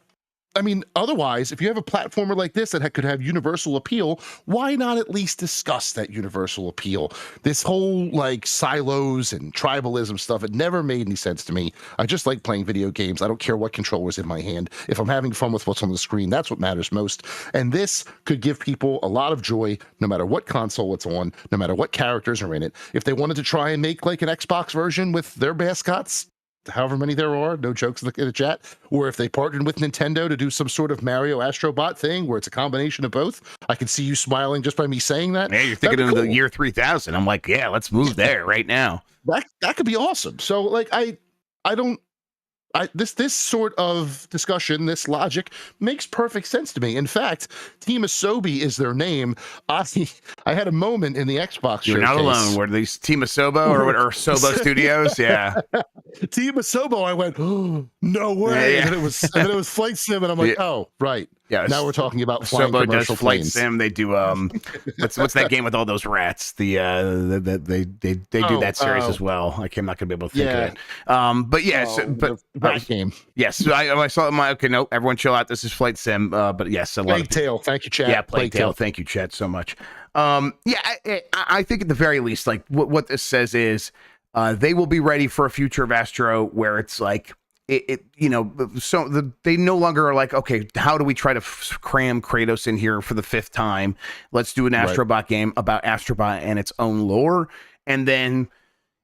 I mean, otherwise, if you have a platformer like this that could have universal appeal, why not at least discuss that universal appeal? This whole like silos and tribalism stuff, it never made any sense to me. I just like playing video games. I don't care what controller's in my hand. If I'm having fun with what's on the screen, that's what matters most. And this could give people a lot of joy, no matter what console it's on, no matter what characters are in it. If they wanted to try and make like an Xbox version with their mascots, however many there are, no jokes in the chat, or if they partnered with Nintendo to do some sort of Mario Astrobot thing where it's a combination of both, I can see you smiling just by me saying that. Yeah, you're thinking of the year 3000. I'm like, yeah, let's move there right now. That could be awesome. So like, this sort of discussion, this logic makes perfect sense to me. In fact, Team Asobi is their name. I I had a moment in the Xbox You're showcase. not alone. Were these Team Asobo or Sobo Studios? Yeah. Team Asobo, I went, oh, no way. Yeah. And then it was Flight Sim, and I'm like, oh, right. Yes. Now we're talking about flying Sobo does commercial Flight planes. Sim. They do what's that game with all those rats? They do that series as well. I'm not gonna be able to think of it. But yes, that game. Yes, I saw my okay. No, everyone chill out. This is Flight Sim. But yes, Plague Tale. Thank you, chat. Yeah, Plague Tale. Thank you, chat, so much. I think at the very least, like what this says is, they will be ready for a future of Astro where it's like. They no longer are like, okay, how do we try to cram Kratos in here for the 5th time? Let's do an Astrobot game about Astrobot and its own lore. And then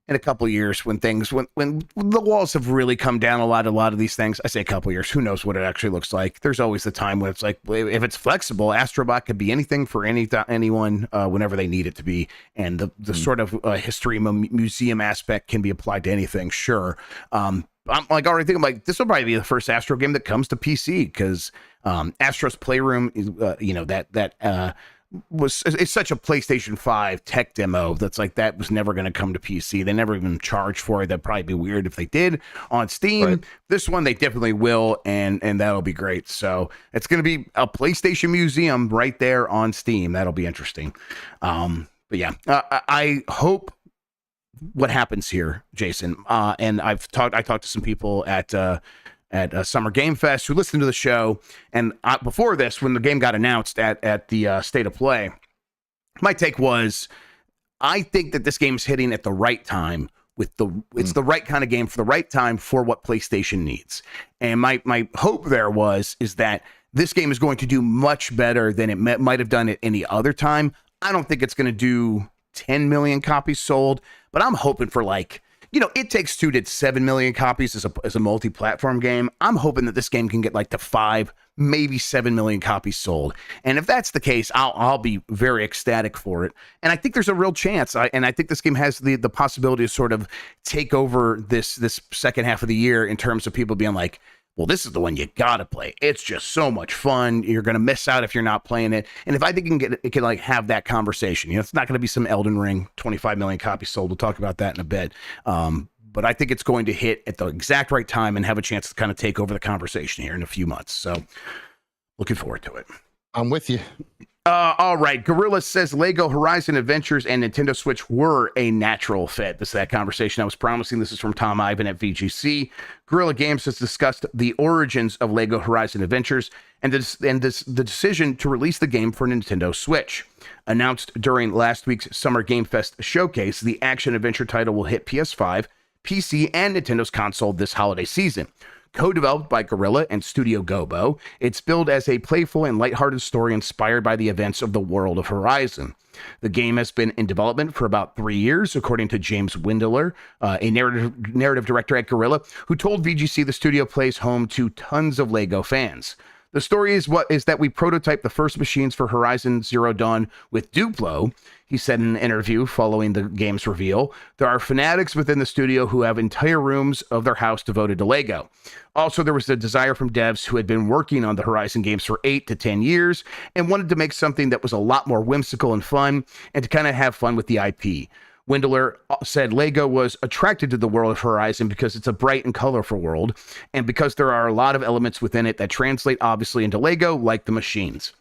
in a couple of years, when the walls have really come down a lot of these things, I say a couple of years, who knows what it actually looks like. There's always the time when it's like, if it's flexible, Astrobot could be anything for anyone whenever they need it to be. And the sort of history museum aspect can be applied to anything. Sure. I'm like already thinking like this will probably be the first Astro game that comes to PC because Astro's Playroom is it's such a PlayStation 5 tech demo that's like that was never going to come to PC. They never even charged for it. That'd probably be weird if they did on Steam. Right. This one they definitely will, and that'll be great. So it's going to be a PlayStation museum right there on Steam. That'll be interesting. But yeah, I hope. What happens here, Jason? And I talked to some people at Summer Game Fest who listened to the show. And before this, when the game got announced at the State of Play, my take was, I think that this game is hitting at the right time. It's the right kind of game for the right time for what PlayStation needs. And my hope there is that this game is going to do much better than it might have done at any other time. I don't think it's going to do 10 million copies sold, but I'm hoping for It Takes Two did 7 million copies as a multi-platform game. I'm hoping that this game can get to 5, maybe 7 million copies sold. And if that's the case, I'll be very ecstatic for it. And I think there's a real chance. I think this game has the possibility to sort of take over this second half of the year in terms of people being like, well, this is the one you gotta play. It's just so much fun. You're gonna miss out if you're not playing it. And if I think it can have that conversation, it's not gonna be some Elden Ring 25 million copies sold. We'll talk about that in a bit. But I think it's going to hit at the exact right time and have a chance to kind of take over the conversation here in a few months. So looking forward to it. I'm with you. All right. Guerrilla says Lego Horizon Adventures and Nintendo Switch were a natural fit. This is that conversation I was promising. This is from Tom Ivan at VGC. Guerrilla Games has discussed the origins of Lego Horizon Adventures and the decision to release the game for Nintendo Switch. Announced during last week's Summer Game Fest showcase, the action-adventure title will hit PS5, PC, and Nintendo's console this holiday season. Co-developed by Guerrilla and Studio Gobo, it's billed as a playful and lighthearted story inspired by the events of the world of Horizon. The game has been in development for about 3 years, according to James Windler, a narrative director at Guerrilla, who told VGC the studio plays home to tons of LEGO fans. The story is that we prototyped the first machines for Horizon Zero Dawn with Duplo, he said in an interview following the game's reveal. There are fanatics within the studio who have entire rooms of their house devoted to LEGO. Also, there was a desire from devs who had been working on the Horizon games for 8 to 10 years and wanted to make something that was a lot more whimsical and fun and to kind of have fun with the IP. Windler said LEGO was attracted to the world of Horizon because it's a bright and colorful world, and because there are a lot of elements within it that translate obviously into LEGO, like the machines.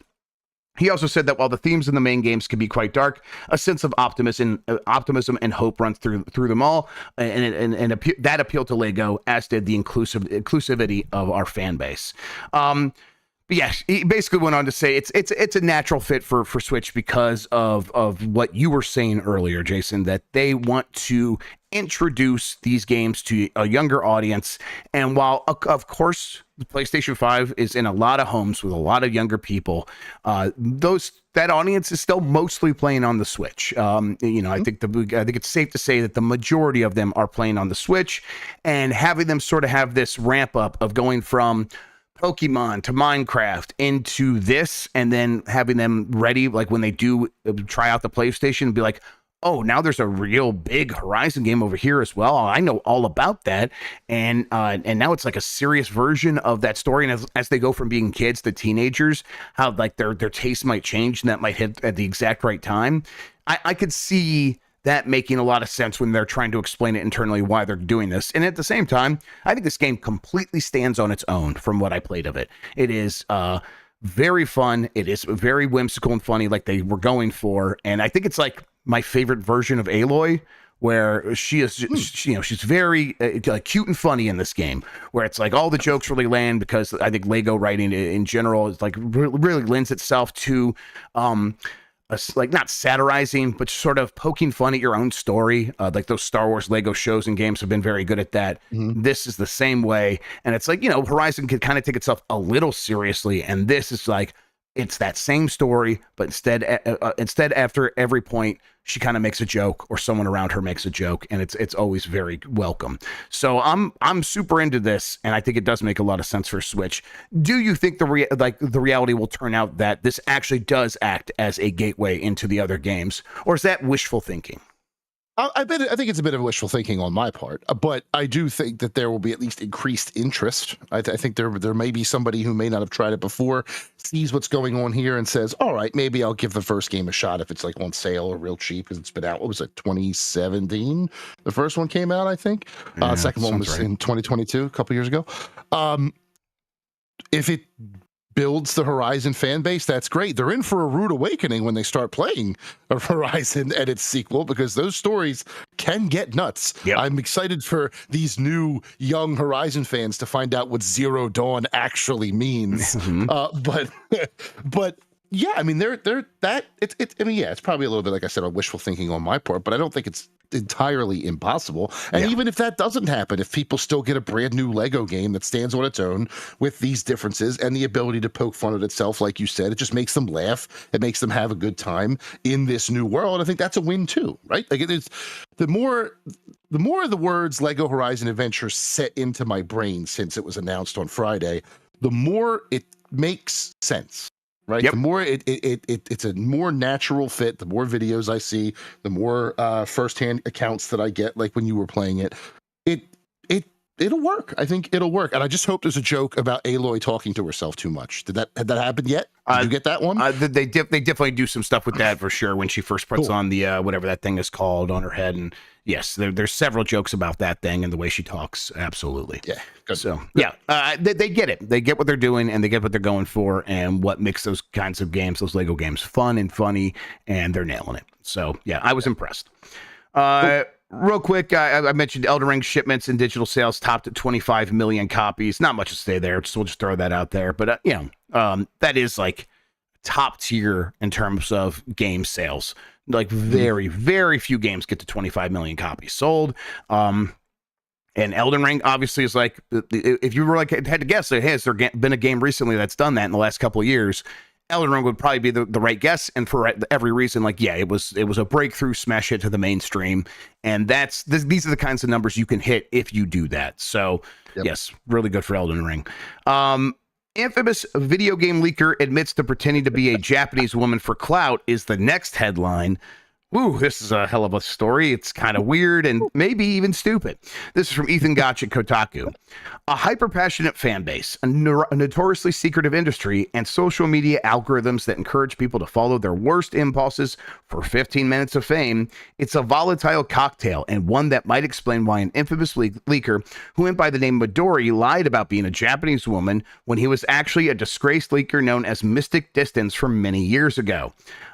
He also said that while the themes in the main games can be quite dark, a sense of optimism and hope runs through them all, and that appealed to LEGO, as did the inclusivity of our fan base. But yes, he basically went on to say it's a natural fit for Switch because of what you were saying earlier, Jason, that they want to introduce these games to a younger audience. And while, of course, the PlayStation 5 is in a lot of homes with a lot of younger people, that audience is still mostly playing on the Switch. I think it's safe to say that the majority of them are playing on the Switch, and having them sort of have this ramp up of going from Pokemon to Minecraft into this, and then having them ready, like when they do try out the PlayStation, be like, oh, now there's a real big Horizon game over here as well. I know all about that. And now it's like a serious version of that story. And as they go from being kids to teenagers, how like their taste might change, and that might hit at the exact right time. I could see that making a lot of sense when they're trying to explain it internally why they're doing this. And at the same time, I think this game completely stands on its own from what I played of it. It is very fun. It is very whimsical and funny, like they were going for. And I think it's like my favorite version of Aloy, where she is, she's very cute and funny in this game, where it's like all the jokes really land, because I think Lego writing in general is like really lends itself to like not satirizing, but sort of poking fun at your own story. Like those Star Wars Lego shows and games have been very good at that. Mm-hmm. This is the same way. And it's like, Horizon could kind of take itself a little seriously. And this is like, it's that same story, but instead after every point, she kind of makes a joke, or someone around her makes a joke, and it's always very welcome. So I'm super into this, and I think it does make a lot of sense for Switch. Do you think the reality will turn out that this actually does act as a gateway into the other games, or is that wishful thinking? I think it's a bit of wishful thinking on my part, but I do think that there will be at least increased interest. I think there may be somebody who may not have tried it before, sees what's going on here, and says, all right, maybe I'll give the first game a shot if it's like on sale or real cheap, because it's been out, what was it, 2017? The first one came out, I think. Yeah, second one was right in 2022, a couple years ago. If it builds the Horizon fan base, that's great. They're in for a rude awakening when they start playing Horizon and its sequel, because those stories can get nuts. Yep. I'm excited for these new young Horizon fans to find out what Zero Dawn actually means. But yeah, I mean, it's probably a little bit, like I said, a wishful thinking on my part, but I don't think it's entirely impossible. And even if that doesn't happen, if people still get a brand new Lego game that stands on its own with these differences and the ability to poke fun at itself, like you said, it just makes them laugh. It makes them have a good time in this new world. I think that's a win too, right? Like it is, the more the words Lego Horizon Adventure set into my brain since it was announced on Friday, the more it makes sense. Right. Yep. The more it's a more natural fit. The more videos I see, the more firsthand accounts that I get, like when you were playing it, it'll work. I think it'll work. And I just hope there's a joke about Aloy talking to herself too much. Had that happened yet? Did you get that one? They definitely do some stuff with that for sure. When she first puts on the whatever that thing is called on her head, and yes, there's several jokes about that thing and the way she talks. Absolutely. Yeah. Good. So yeah, they get it. They get what they're doing, and they get what they're going for, and what makes those kinds of games, those Lego games, fun and funny, and they're nailing it. So yeah, I was impressed. Real quick, I mentioned Elden Ring shipments and digital sales topped at 25 million copies. Not much to say there. We'll just throw that out there. But, that is like top tier in terms of game sales. Like very, very few games get to 25 million copies sold. And Elden Ring obviously is like, if you were like had to guess, hey, has there been a game recently that's done that in the last couple of years? Elden Ring would probably be the right guess, and for every reason, like, yeah, it was a breakthrough smash hit to the mainstream, and these are the kinds of numbers you can hit if you do that. So, yes, really good for Elden Ring. Infamous video game leaker admits to pretending to be a Japanese woman for clout is the next headline. Ooh, this is a hell of a story. It's kind of weird and maybe even stupid. This is from Ethan Gotch at Kotaku. A hyper-passionate fan base, a notoriously secretive industry, and social media algorithms that encourage people to follow their worst impulses for 15 minutes of fame. It's a volatile cocktail, and one that might explain why an infamous leaker who went by the name Midori lied about being a Japanese woman when he was actually a disgraced leaker known as Mystic Distance from many years ago.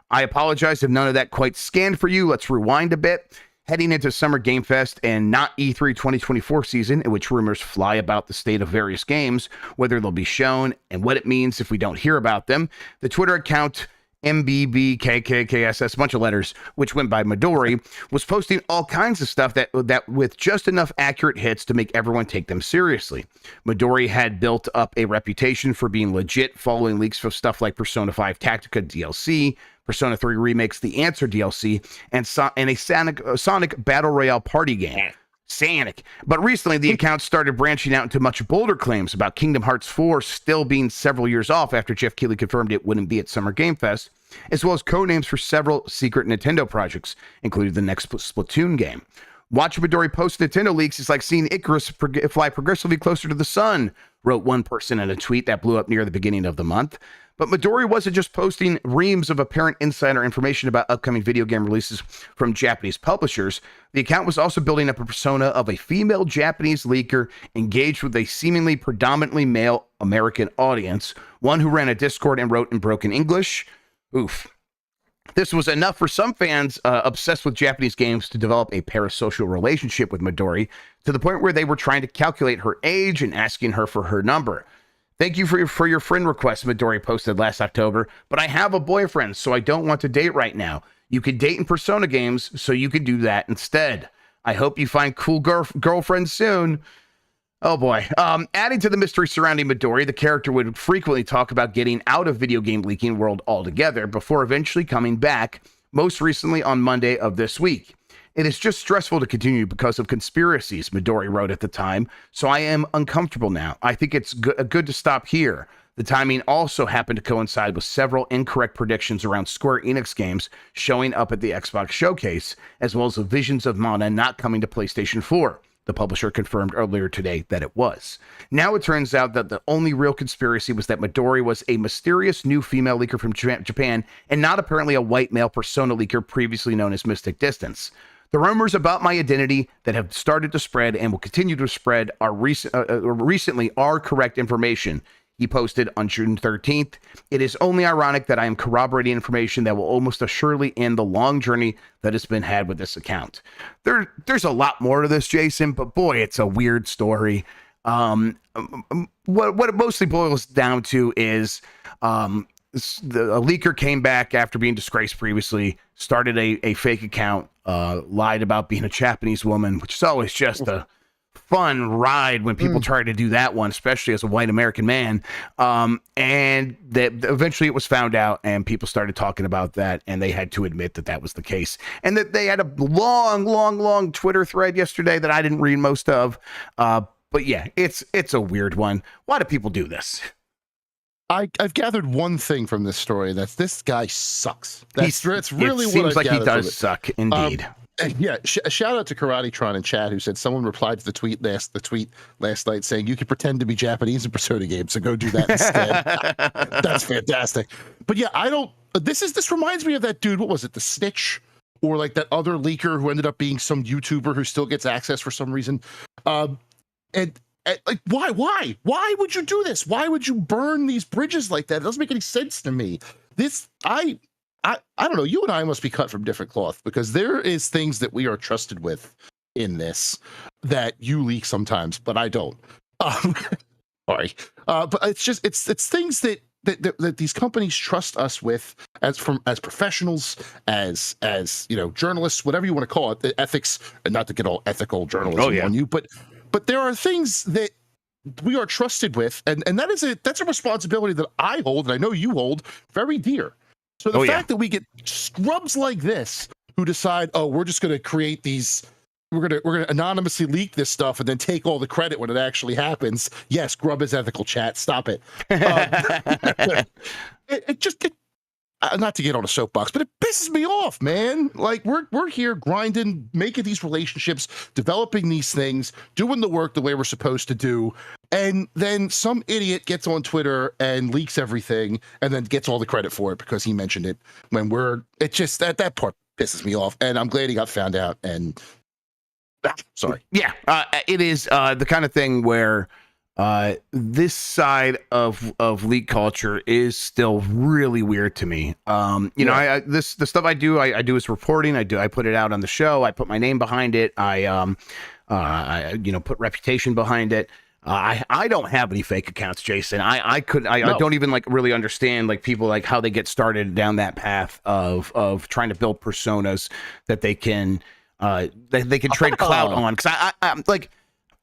I apologize if none of that quite scanned for you. Let's rewind a bit. Heading into Summer Game Fest and not E3 2024 season, in which rumors fly about the state of various games, whether they'll be shown, and what it means if we don't hear about them, the Twitter account MBBKKKSS, a bunch of letters, which went by Midori, was posting all kinds of stuff that with just enough accurate hits to make everyone take them seriously. Midori had built up a reputation for being legit, following leaks for stuff like Persona 5 Tactica DLC, Persona 3 Remakes The Answer DLC, and a Sonic Battle Royale party game. Sonic. But recently, the account started branching out into much bolder claims about Kingdom Hearts 4 still being several years off after Jeff Keighley confirmed it wouldn't be at Summer Game Fest, as well as codenames for several secret Nintendo projects, including the next Splatoon game. Watching Midori post Nintendo leaks is like seeing Icarus fly progressively closer to the sun, wrote one person in a tweet that blew up near the beginning of the month. But Midori wasn't just posting reams of apparent insider information about upcoming video game releases from Japanese publishers. The account was also building up a persona of a female Japanese leaker engaged with a seemingly predominantly male American audience, one who ran a Discord and wrote in broken English. Oof. This was enough for some fans obsessed with Japanese games to develop a parasocial relationship with Midori, to the point where they were trying to calculate her age and asking her for her number. Thank you for your friend request, Midori posted last October, but I have a boyfriend, so I don't want to date right now. You could date in Persona games, so you could do that instead. I hope you find cool girlfriends soon. Oh boy. Adding to the mystery surrounding Midori, the character would frequently talk about getting out of video game leaking world altogether before eventually coming back, most recently on Monday of this week. It is just stressful to continue because of conspiracies, Midori wrote at the time, so I am uncomfortable now. I think it's good to stop here. The timing also happened to coincide with several incorrect predictions around Square Enix games showing up at the Xbox showcase, as well as the visions of Mana not coming to PlayStation 4. The publisher confirmed earlier today that it was. Now it turns out that the only real conspiracy was that Midori was a mysterious new female leaker from Japan and not apparently a white male Persona leaker previously known as Mystic Distance. The rumors about my identity that have started to spread and will continue to spread are recently are correct information, he posted on June 13th. It is only ironic that I am corroborating information that will almost assuredly end the long journey that has been had with this account. There's a lot more to this, Jason, but boy, it's a weird story. What it mostly boils down to is a leaker came back after being disgraced previously, started a fake account, lied about being a Japanese woman, which is always just a fun ride when people try to do that one, especially as a white American man. And that eventually it was found out and people started talking about that, and they had to admit that that was the case. And that they had a long Twitter thread yesterday that I didn't read most of. But yeah, it's a weird one. Why do people do this? I've gathered one thing from this story, that's this guy sucks. That's really it what seems I've like he gathered does from it. suck, indeed. Yeah, a shout out to Karate-tron in chat, who said someone replied to the tweet last night saying you could pretend to be Japanese in Persona games, so go do that instead. That's fantastic. But yeah, this reminds me of that dude, what was it, the Snitch? Or like that other leaker who ended up being some YouTuber who still gets access for some reason. And like, why would you do this? Why would you burn these bridges like that? It doesn't make any sense to me. I don't know. You and I must be cut from different cloth, because there is things that we are trusted with in this that you leak sometimes, but I don't. Sorry. But it's things that these companies trust us with as professionals, as journalists, whatever you want to call it, the ethics, and not to get all ethical journalism on you, but there are things that we are trusted with, and that's a responsibility that I hold, and I know you hold, very dear. So the fact that we get scrubs like this who decide, oh, we're just going to create these, we're going to anonymously leak this stuff and then take all the credit when it actually happens. Yes, Grubb is ethical, chat. Stop it. Not to get on a soapbox, but it pisses me off, man. Like, we're here grinding, making these relationships, developing these things, doing the work the way we're supposed to do, and then some idiot gets on Twitter and leaks everything and then gets all the credit for it because he mentioned it, when it just, that part pisses me off, and I'm glad he got found out. And sorry. Yeah, it is the kind of thing where this side of leak culture is still really weird to me. The stuff I do is reporting. I put it out on the show. I put my name behind it. I put reputation behind it. I don't have any fake accounts, Jason. I don't even like really understand like people, like how they get started down that path of trying to build personas that they can trade clout on. Because I'm like,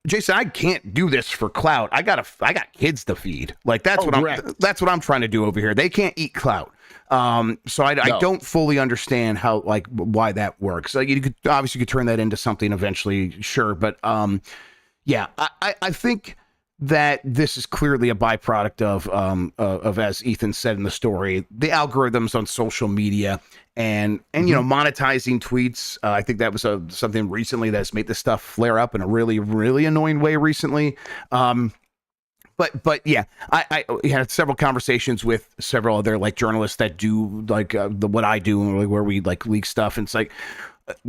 Jason, I can't do this for clout. I got kids to feed. Like that's what I'm trying to do over here. They can't eat clout. So I don't fully understand how, like, why that works. Like, you could obviously turn that into something eventually, sure, but I think that this is clearly a byproduct of as Ethan said in the story, the algorithms on social media and you know, monetizing tweets. I think that was something recently that's made this stuff flare up in a really, really annoying way recently. But yeah, I had several conversations with several other like journalists that do like what I do, where we like leak stuff, and it's like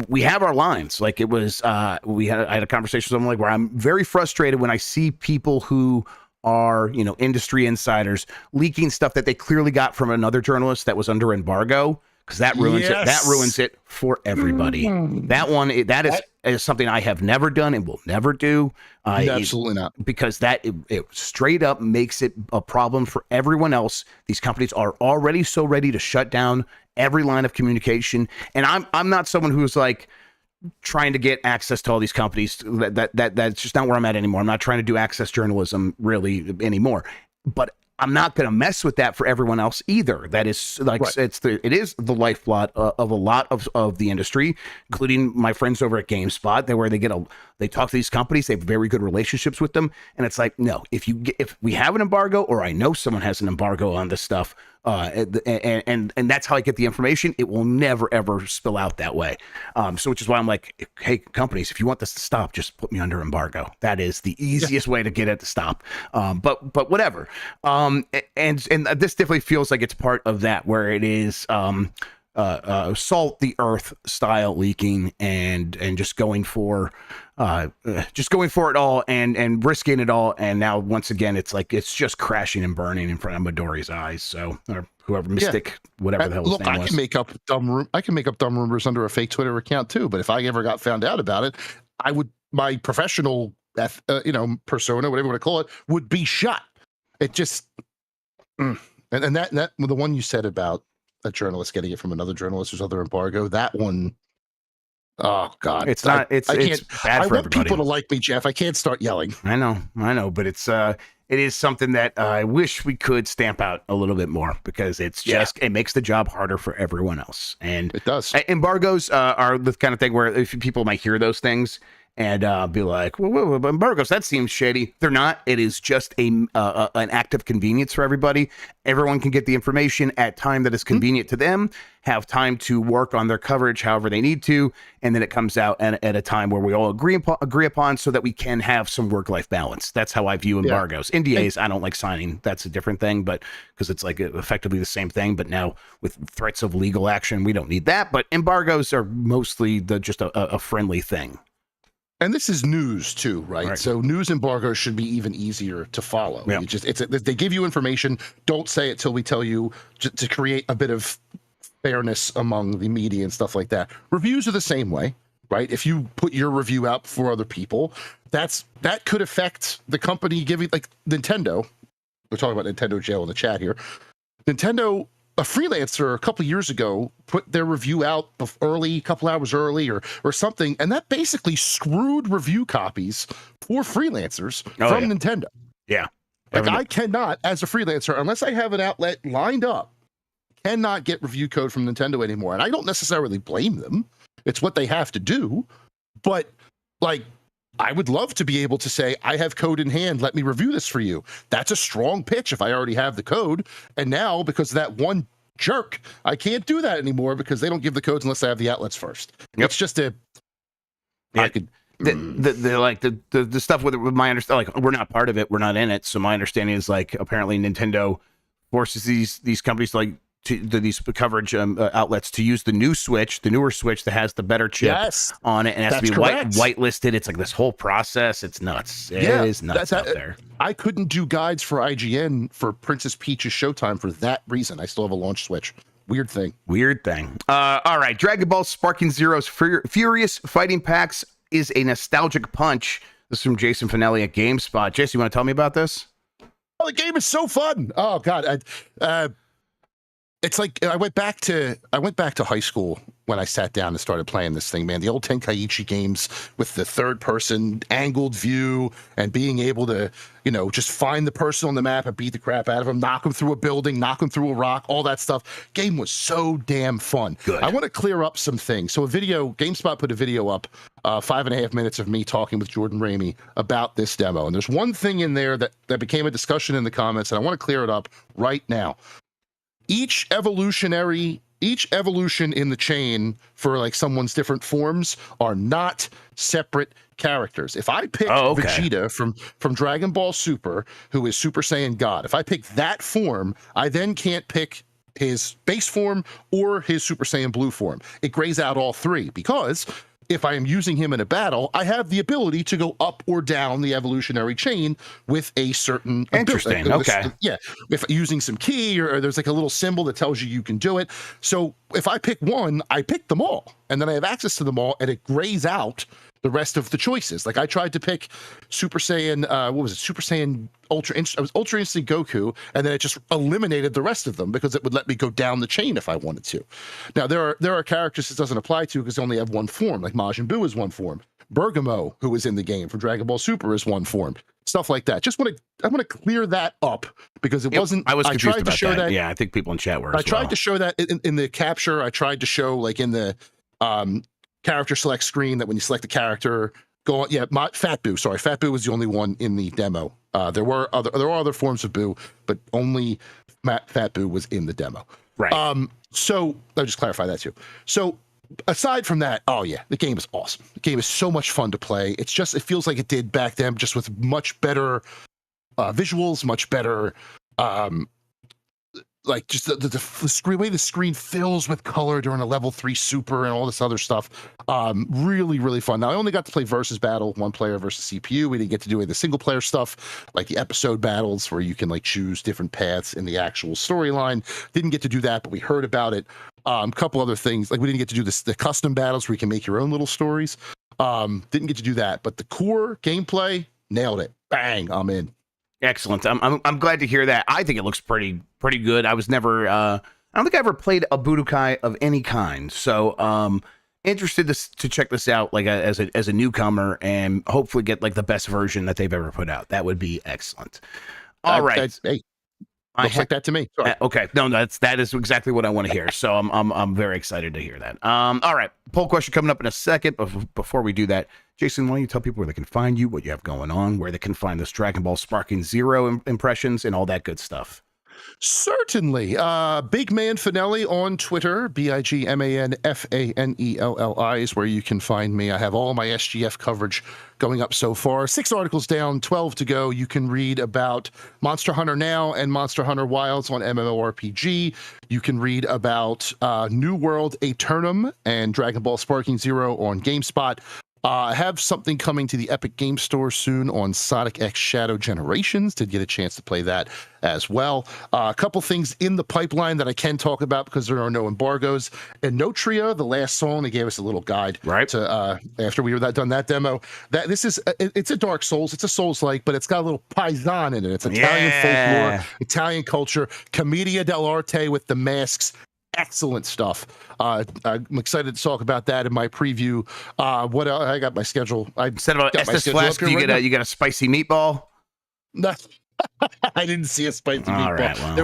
we have our lines. Like it was, I had a conversation with someone like where I'm very frustrated when I see people who are, you know, industry insiders leaking stuff that they clearly got from another journalist that was under embargo, because that ruins it. That ruins it for everybody. That is something I have never done and will never do. Absolutely not. Because it straight up makes it a problem for everyone else. These companies are already so ready to shut down every line of communication, and I'm not someone who's like trying to get access to all these companies. That's just not where I'm at anymore. I'm not trying to do access journalism really anymore. But I'm not going to mess with that for everyone else either. That is like, right. It is the lifeblood of a lot of the industry, including my friends over at GameSpot. They talk to these companies. They have very good relationships with them. And it's like, no, if we have an embargo, or I know someone has an embargo on this stuff, and that's how I get the information, it will never ever spill out that way. So which is why I'm like, hey, companies, if you want this to stop, just put me under embargo. That is the easiest way to get it to stop. But whatever. And this definitely feels like it's part of that, where it is salt the earth style leaking and just going for it all and risking it all. And now once again, it's like it's just crashing and burning in front of Midori's eyes. So, or whoever, Mystic, whatever the hell his name was. I can make up dumb rumors under a fake Twitter account too. But if I ever got found out about it, my professional persona, whatever you want to call it, would be shot. It just and that the one you said about a journalist getting it from another journalist who's under embargo, that one, oh god, it's bad for everybody. I want people to like me, Jeff. I can't start yelling. I know, but it is something that I wish we could stamp out a little bit more, because it's just it makes the job harder for everyone else. And it does. Embargoes are the kind of thing where if people might hear those things and be like, well, embargoes, that seems shady. They're not. It is just an act of convenience for everybody. Everyone can get the information at time that is convenient to them, have time to work on their coverage however they need to, and then it comes out at a time where we all agree upon, so that we can have some work-life balance. That's how I view embargoes. NDAs, I don't like signing. That's a different thing, but because it's like effectively the same thing, but now with threats of legal action, we don't need that. But embargoes are mostly just a friendly thing. And this is news too, right? So news embargoes should be even easier to follow. Yeah. They give you information. Don't say it till we tell you, to create a bit of fairness among the media and stuff like that. Reviews are the same way, right? If you put your review out for other people, that could affect the company giving, like Nintendo. We're talking about Nintendo jail in the chat here. Nintendo, a freelancer a couple years ago, put their review out early, a couple hours early or something, and that basically screwed review copies for freelancers from Nintendo. Yeah. Like I cannot, as a freelancer, unless I have an outlet lined up, cannot get review code from Nintendo anymore. And I don't necessarily blame them. It's what they have to do. But like, I would love to be able to say, I have code in hand, let me review this for you. That's a strong pitch if I already have the code. And now, because of that one jerk, I can't do that anymore, because they don't give the codes unless I have the outlets first. Yep. It's just the stuff with my understanding, like, we're not part of it, we're not in it. So my understanding is, like, apparently Nintendo forces these companies to these coverage outlets to use the newer Switch that has the better chip on it, and has to be whitelisted. It's like this whole process. It's nuts. It is nuts out there. I couldn't do guides for IGN for Princess Peach's Showtime for that reason. I still have a launch Switch. Weird thing. All right. Dragon Ball Sparking Zero's Furious Fighting Packs is a nostalgic punch. This is from Jason Fanelli at GameSpot. Jason, you want to tell me about this? Oh, the game is so fun. Oh God. It's like I went back to high school when I sat down and started playing this thing, man. The old Tenkaichi games with the third person angled view and being able to, you know, just find the person on the map and beat the crap out of them, knock them through a building, knock them through a rock, all that stuff. Game was so damn fun. Good. I want to clear up some things. So GameSpot put a video up, 5.5 minutes of me talking with Jordan Ramey about this demo. And there's one thing in there that became a discussion in the comments, and I want to clear it up right now. Each evolution in the chain for like someone's different forms are not separate characters. If I pick Vegeta from Dragon Ball Super, who is Super Saiyan God, if I pick that form, I then can't pick his base form or his Super Saiyan Blue form. It grays out all three, because if I am using him in a battle, I have the ability to go up or down the evolutionary chain with a certain interesting ability. Yeah, if using some key or there's like a little symbol that tells you can do it. So if I pick one, I pick them all, and then I have access to them all, and it grays out the rest of the choices. Like I tried to pick Super Saiyan, Super Saiyan Ultra Instinct. I was Ultra Instinct Goku, and then it just eliminated the rest of them because it would let me go down the chain if I wanted to. Now there are characters this doesn't apply to because they only have one form. Like Majin Buu is one form. Bergamo, who is in the game from Dragon Ball Super, is one form. Stuff like that. I want to clear that up because it wasn't. I was confused tried to show that. Yeah, I think people in chat were. I tried to show that in the capture. I tried to show like in the character select screen that when you select the character, go on. Yeah, Fat Buu. Sorry, Fat Buu was the only one in the demo. There were other forms of Buu, but only Fat Buu was in the demo. Right. So I'll just clarify that too. So aside from that, oh yeah, the game is awesome. The game is so much fun to play. It feels like it did back then, just with much better visuals, much better like just the way the screen fills with color during a level 3 super and all this other stuff. Really, really fun. Now I only got to play versus battle, one player versus CPU. We didn't get to do any of the single player stuff, like the episode battles where you can like choose different paths in the actual storyline. Didn't get to do that, but we heard about it. A couple other things, like we didn't get to do the custom battles where you can make your own little stories. Didn't get to do that, but the core gameplay, nailed it. Bang, I'm in. Excellent. I'm glad to hear that. I think it looks pretty good. I was never I don't think I ever played a Budokai of any kind. So interested to check this out like as a newcomer and hopefully get like the best version that they've ever put out. That would be excellent. All right. Hey, looks like that to me. Sorry. Okay. No, that is exactly what I want to hear. So I'm very excited to hear that. All right. Poll question coming up in a second. Before we do that, Jason, why don't you tell people where they can find you, what you have going on, where they can find this Dragon Ball Sparking Zero impressions and all that good stuff? Certainly. Big Man Fanelli on Twitter, BigManFanelli is where you can find me. I have all my SGF coverage going up so far. 6 articles down, 12 to go. You can read about Monster Hunter Now and Monster Hunter Wilds on MMORPG. You can read about New World Aeternum and Dragon Ball Sparking Zero on GameSpot. I have something coming to the Epic Game Store soon on Sonic X Shadow Generations. Did get a chance to play that as well. A couple things in the pipeline that I can talk about because there are no embargoes. Enotria, the last song, they gave us a little guide to after we were done that demo. It's a Dark Souls. It's a Souls-like, but it's got a little paisan in it. It's Italian folklore, Italian culture, Commedia dell'arte with the masks. Excellent stuff. I'm excited to talk about that in my preview. What else? I got my schedule. Instead of Estes Flask, you get a spicy meatball. No, I didn't see a spicy meatball. Right, well,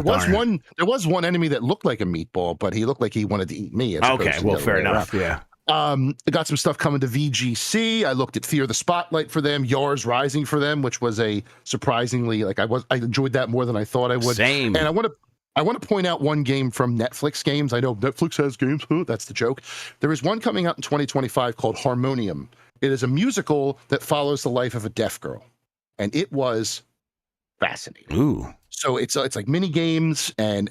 there was one enemy that looked like a meatball, but he looked like he wanted to eat me. Okay, well, fair enough. Yeah. I got some stuff coming to VGC. I looked at Fear the Spotlight for them, Yars Rising for them, which was a surprisingly I enjoyed that more than I thought I would. Same. And I want to point out one game from Netflix games. I know Netflix has games. That's the joke. There is one coming out in 2025 called Harmonium. It is a musical that follows the life of a deaf girl, and it was fascinating. Ooh. So it's like mini games and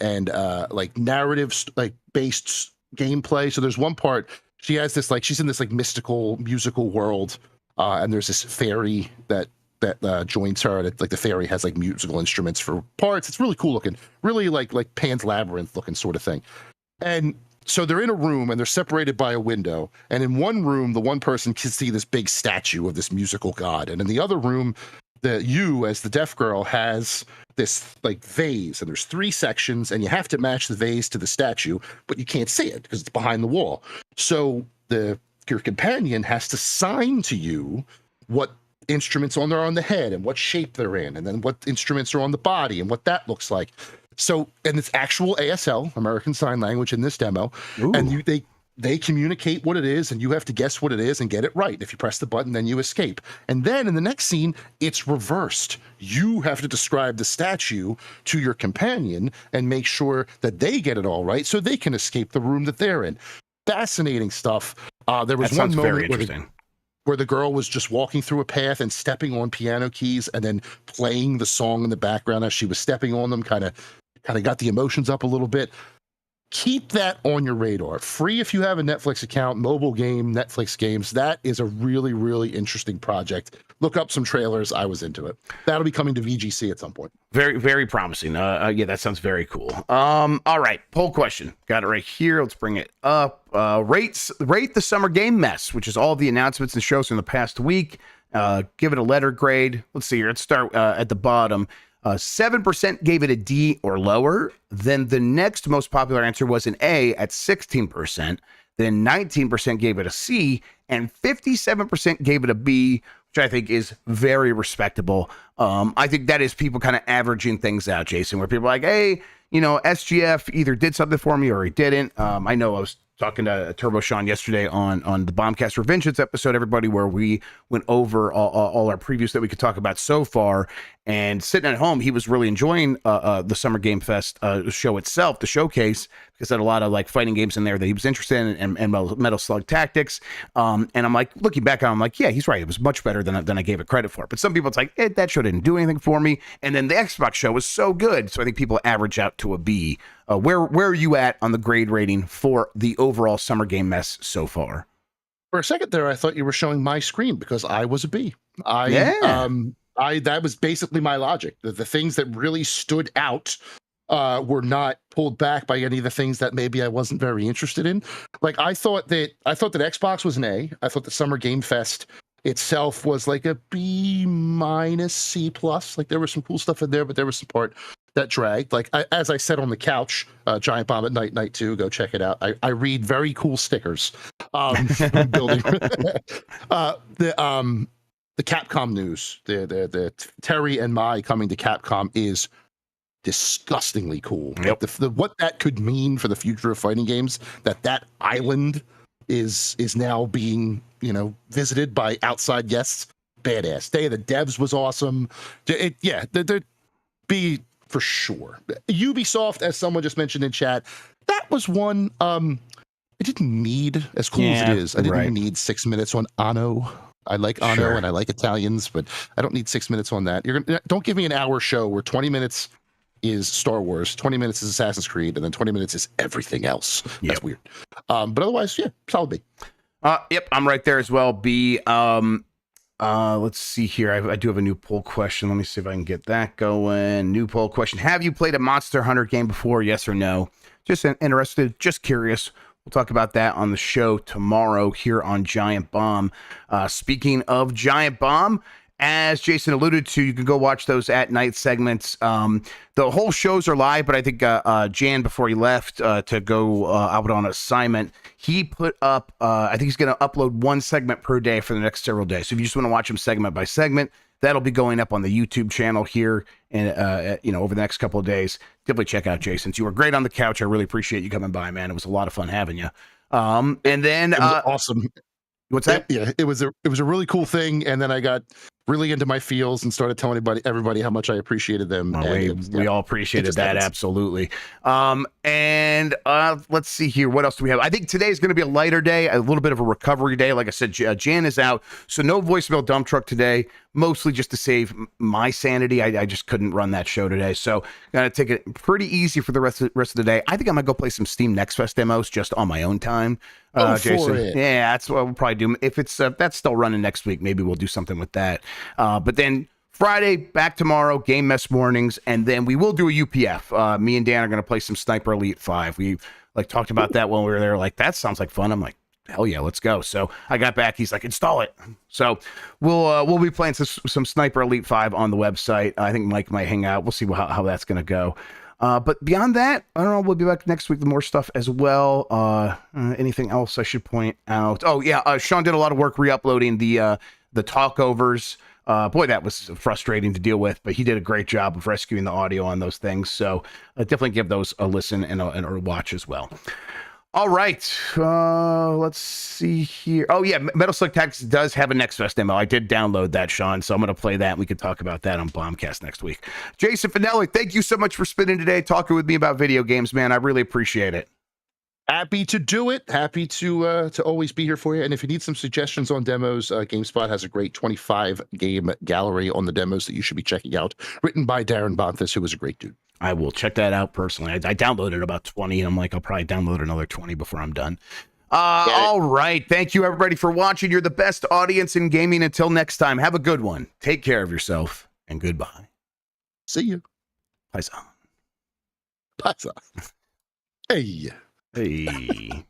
like narratives like based gameplay. So there's one part she has this she's in this mystical musical world, and there's this fairy that joins her. And the fairy has musical instruments for parts. It's really cool looking, really like Pan's Labyrinth looking sort of thing. And so they're in a room and they're separated by a window. And in one room, the one person can see this big statue of this musical god. And in the other room, you as the deaf girl has this like vase, and there's 3 sections, and you have to match the vase to the statue, but you can't see it because it's behind the wall. So your companion has to sign to you what instruments are on the head and what shape they're in, and then what instruments are on the body and what that looks like. So, and it's actual ASL, American Sign Language, in this demo. Ooh. And they communicate what it is, and you have to guess what it is and get it right. If you press the button, then you escape. And then in the next scene, it's reversed. You have to describe the statue to your companion and make sure that they get it all right so they can escape the room that they're in. Fascinating stuff. There was one moment where the girl was just walking through a path and stepping on piano keys and then playing the song in the background as she was stepping on them, kind of got the emotions up a little bit. Keep that on your radar. Free if you have a Netflix account, mobile game, Netflix games. That is a really, really interesting project. Look up some trailers. I was into it. That'll be coming to VGC at some point. Very, very promising. Yeah, that sounds very cool. All right, poll question. Got it right here. Let's bring it up. Rate the Summer Game Mess, which is all the announcements and shows from the past week. Give it a letter grade. Let's see here. Let's start at the bottom. 7% gave it a D or lower. Then the next most popular answer was an A at 16%. Then 19% gave it a C, and 57% gave it a B, which I think is very respectable. I think that is people kind of averaging things out, Jason, where people are like, hey, SGF either did something for me or he didn't. I know I was talking to Turbo Sean yesterday on the Bombcast Revengeance episode, everybody, where we went over all our previews that we could talk about so far. And sitting at home, he was really enjoying the Summer Game Fest show itself, the showcase, because there had a lot of like fighting games in there that he was interested in, and Metal Slug Tactics. And I'm like, looking back on it, I'm like, yeah, he's right. It was much better than I gave it credit for. But some people, it's like, that show didn't do anything for me. And then the Xbox show was so good. So I think people average out to a B. Where are you at on the grade rating for the overall Summer Game Mess so far? For a second there, I thought you were showing my screen because I was a B. That was basically my logic. The things that really stood out were not pulled back by any of the things that maybe I wasn't very interested in. Like I thought that Xbox was an A. I thought the Summer Game Fest itself was like a B minus C plus. Like there was some cool stuff in there, but there was some part that dragged. Like as I said on the couch, Giant Bomb at Night 2, go check it out. I read very cool stickers. Building the Capcom news, the Terry and Mai coming to Capcom is disgustingly cool. Yep. Like what that could mean for the future of fighting games, that island is now being visited by outside guests. Badass. Day of the Devs was awesome. There'd be for sure. Ubisoft, as someone just mentioned in chat, that was one I didn't need, as cool as it is. I didn't need 6 minutes on Anno. I like Anno and I like Italians, but I don't need 6 minutes on that. Don't give me an hour show where 20 minutes is Star Wars, 20 minutes is Assassin's Creed, and then 20 minutes is everything else. That's weird. But otherwise, solid B. Yep, I'm right there as well. B. Let's see here. I do have a new poll question. Let me see if I can get that going. New poll question. Have you played a Monster Hunter game before? Yes or no? Just interested, just curious. We'll talk about that on the show tomorrow here on Giant Bomb. Speaking of Giant Bomb, as Jason alluded to, you can go watch those at night segments. The whole shows are live, but I think Jan, before he left to go out on assignment, he put up, I think he's going to upload one segment per day for the next several days. So if you just want to watch him segment by segment, that'll be going up on the YouTube channel here and over the next couple of days. Definitely check out Jason's. You were great on the couch. I really appreciate you coming by, man. It was a lot of fun having you. And then it was awesome. What's that? Yeah, it was a really cool thing, and then I got really into my feels and started telling everybody how much I appreciated them. We all appreciated that, absolutely. And let's see here. What else do we have? I think today is going to be a lighter day, a little bit of a recovery day. Like I said, Jan is out, so no voicemail dump truck today, mostly just to save my sanity. I just couldn't run that show today, so going to take it pretty easy for the rest of the day. I think I'm going to go play some Steam Next Fest demos just on my own time. Jason. Yeah, that's what we'll probably do. If it's that's still running next week, maybe we'll do something with that. But then Friday, back tomorrow, Game Mess mornings, and then we will do a UPF. Me and Dan are going to play some Sniper Elite 5. We talked about that when we were there. Like, that sounds like fun. I'm like, hell yeah, let's go. So I got back. He's like, install it. So we'll be playing some Sniper Elite 5 on the website. I think Mike might hang out. We'll see how that's going to go. But beyond that, I don't know. We'll be back next week with more stuff as well. Anything else I should point out? Oh yeah, Sean did a lot of work re-uploading the talkovers. Boy, that was frustrating to deal with, but he did a great job of rescuing the audio on those things. So definitely give those a listen and a watch as well. All right, let's see here. Oh yeah, Metal Slug Tactics does have a Next Fest demo. I did download that, Sean, so I'm going to play that. We could talk about that on Bombcast next week. Jason Fanelli, thank you so much for spending today talking with me about video games, man. I really appreciate it. Happy to do it. Happy to always be here for you. And if you need some suggestions on demos, GameSpot has a great 25 game gallery on the demos that you should be checking out, written by Darren Bonthus, who was a great dude. I will check that out personally. I downloaded about 20, and I'm like, I'll probably download another 20 before I'm done. All right. Thank you, everybody, for watching. You're the best audience in gaming. Until next time, have a good one. Take care of yourself, and goodbye. See you. Paisa. Paisa. Hey. Hey.